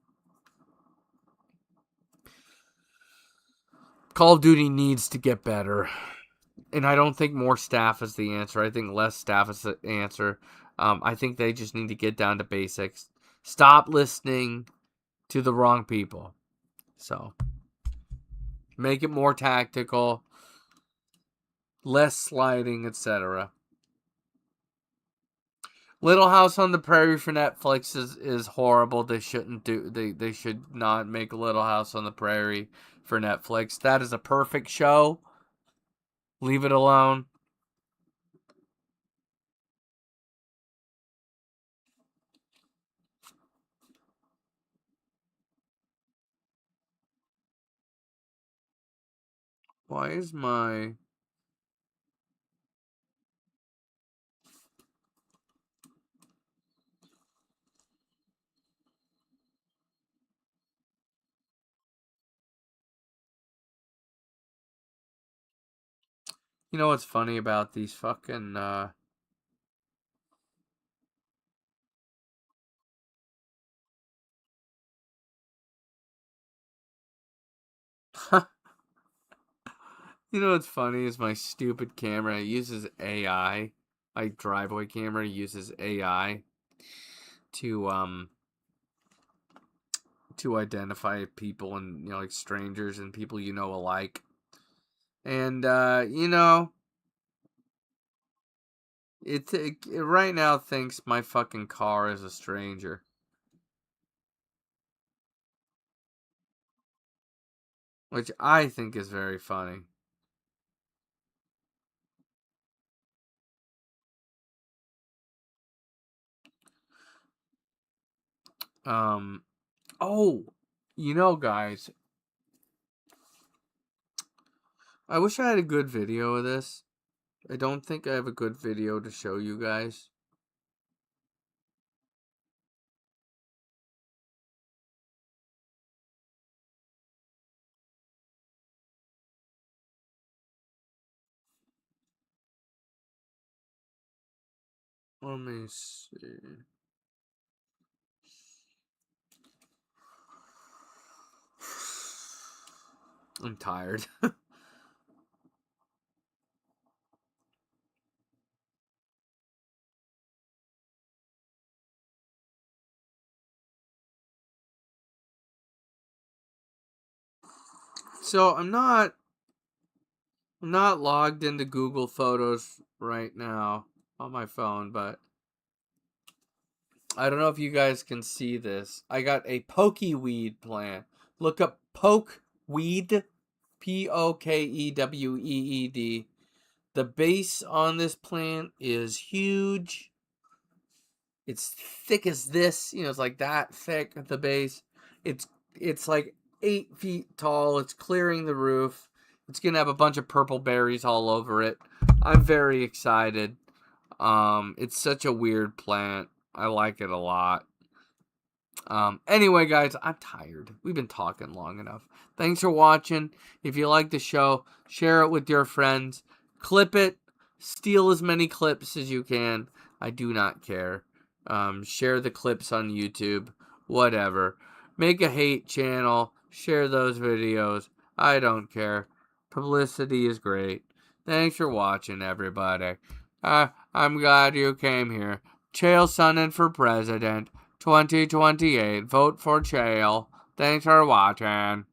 Speaker 3: Call of Duty needs to get better. And I don't think more staff is the answer. I think less staff is the answer. I think they just need to get down to basics. Stop listening to the wrong people. So, make it more tactical, less sliding, etc. Little House on the Prairie for Netflix is horrible. They shouldn't do. They should not make Little House on the Prairie for Netflix. That is a perfect show. Leave it alone. Why is my... You know what's funny about these fucking... You know what's funny is my stupid camera uses AI. My driveway camera uses AI to identify people and, you know, like strangers and people you know alike. And you know, it right now thinks my fucking car is a stranger. Which I think is very funny. Oh, you know, guys, I wish I had a good video of this. I don't think I have a good video to show you guys. Let me see. I'm tired. So I'm not logged into Google Photos right now on my phone, but I don't know if you guys can see this. I got a pokeweed plant. Look up pokeweed, Pokeweed. The base on this plant is huge. It's thick as this, you know, it's like that thick at the base. It's like 8 feet tall. It's clearing the roof. It's going to have a bunch of purple berries all over it. I'm very excited. It's such a weird plant. I like it a lot. Anyway, guys, I'm tired. We've been talking long enough. Thanks for watching. If you like the show, share it with your friends. Clip it. Steal as many clips as you can. I do not care. Share the clips on YouTube. Whatever. Make a hate channel. Share those videos. I don't care. Publicity is great. Thanks for watching, everybody. I'm glad you came here. Chael Sonnen for president. 2028. Vote for Chael. Thanks for watching.